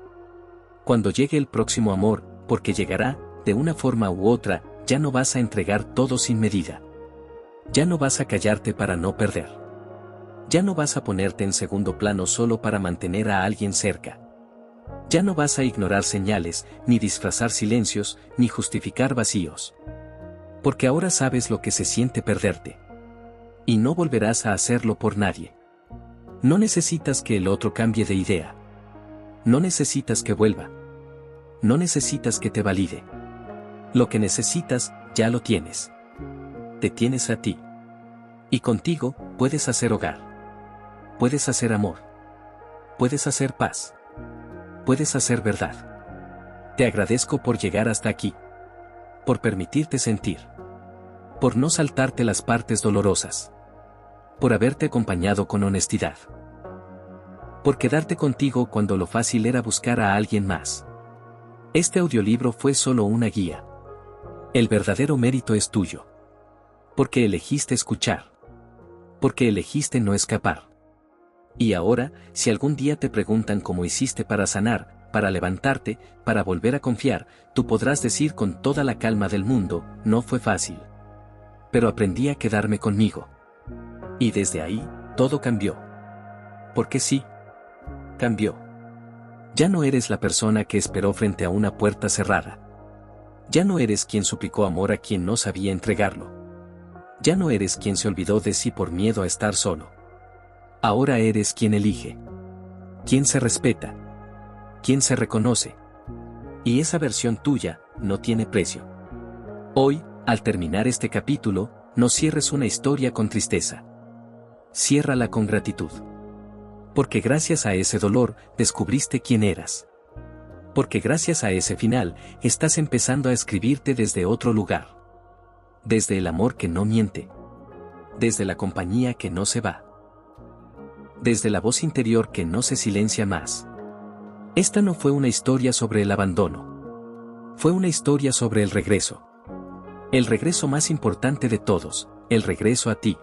Cuando llegue el próximo amor, porque llegará, de una forma u otra, ya no vas a entregar todo sin medida. Ya no vas a callarte para no perder. Ya no vas a ponerte en segundo plano solo para mantener a alguien cerca. Ya no vas a ignorar señales, ni disfrazar silencios, ni justificar vacíos. Porque ahora sabes lo que se siente perderte. Y no volverás a hacerlo por nadie. No necesitas que el otro cambie de idea. No necesitas que vuelva. No necesitas que te valide. Lo que necesitas, ya lo tienes. Te tienes a ti. Y contigo, puedes hacer hogar. Puedes hacer amor. Puedes hacer paz. Puedes hacer verdad. Te agradezco por llegar hasta aquí. Por permitirte sentir. Por no saltarte las partes dolorosas. Por haberte acompañado con honestidad. Por quedarte contigo cuando lo fácil era buscar a alguien más. Este audiolibro fue solo una guía. El verdadero mérito es tuyo. Porque elegiste escuchar. Porque elegiste no escapar. Y ahora, si algún día te preguntan cómo hiciste para sanar, para levantarte, para volver a confiar, tú podrás decir con toda la calma del mundo, no fue fácil. Pero aprendí a quedarme conmigo. Y desde ahí, todo cambió. Porque sí, cambió. Ya no eres la persona que esperó frente a una puerta cerrada. Ya no eres quien suplicó amor a quien no sabía entregarlo. Ya no eres quien se olvidó de sí por miedo a estar solo. Ahora eres quien elige. Quien se respeta. Quien se reconoce. Y esa versión tuya no tiene precio. Hoy, al terminar este capítulo, no cierres una historia con tristeza. Ciérrala con gratitud. Porque gracias a ese dolor, descubriste quién eras. Porque gracias a ese final, estás empezando a escribirte desde otro lugar. Desde el amor que no miente. Desde la compañía que no se va. Desde la voz interior que no se silencia más. Esta no fue una historia sobre el abandono. Fue una historia sobre el regreso. El regreso más importante de todos, el regreso a ti.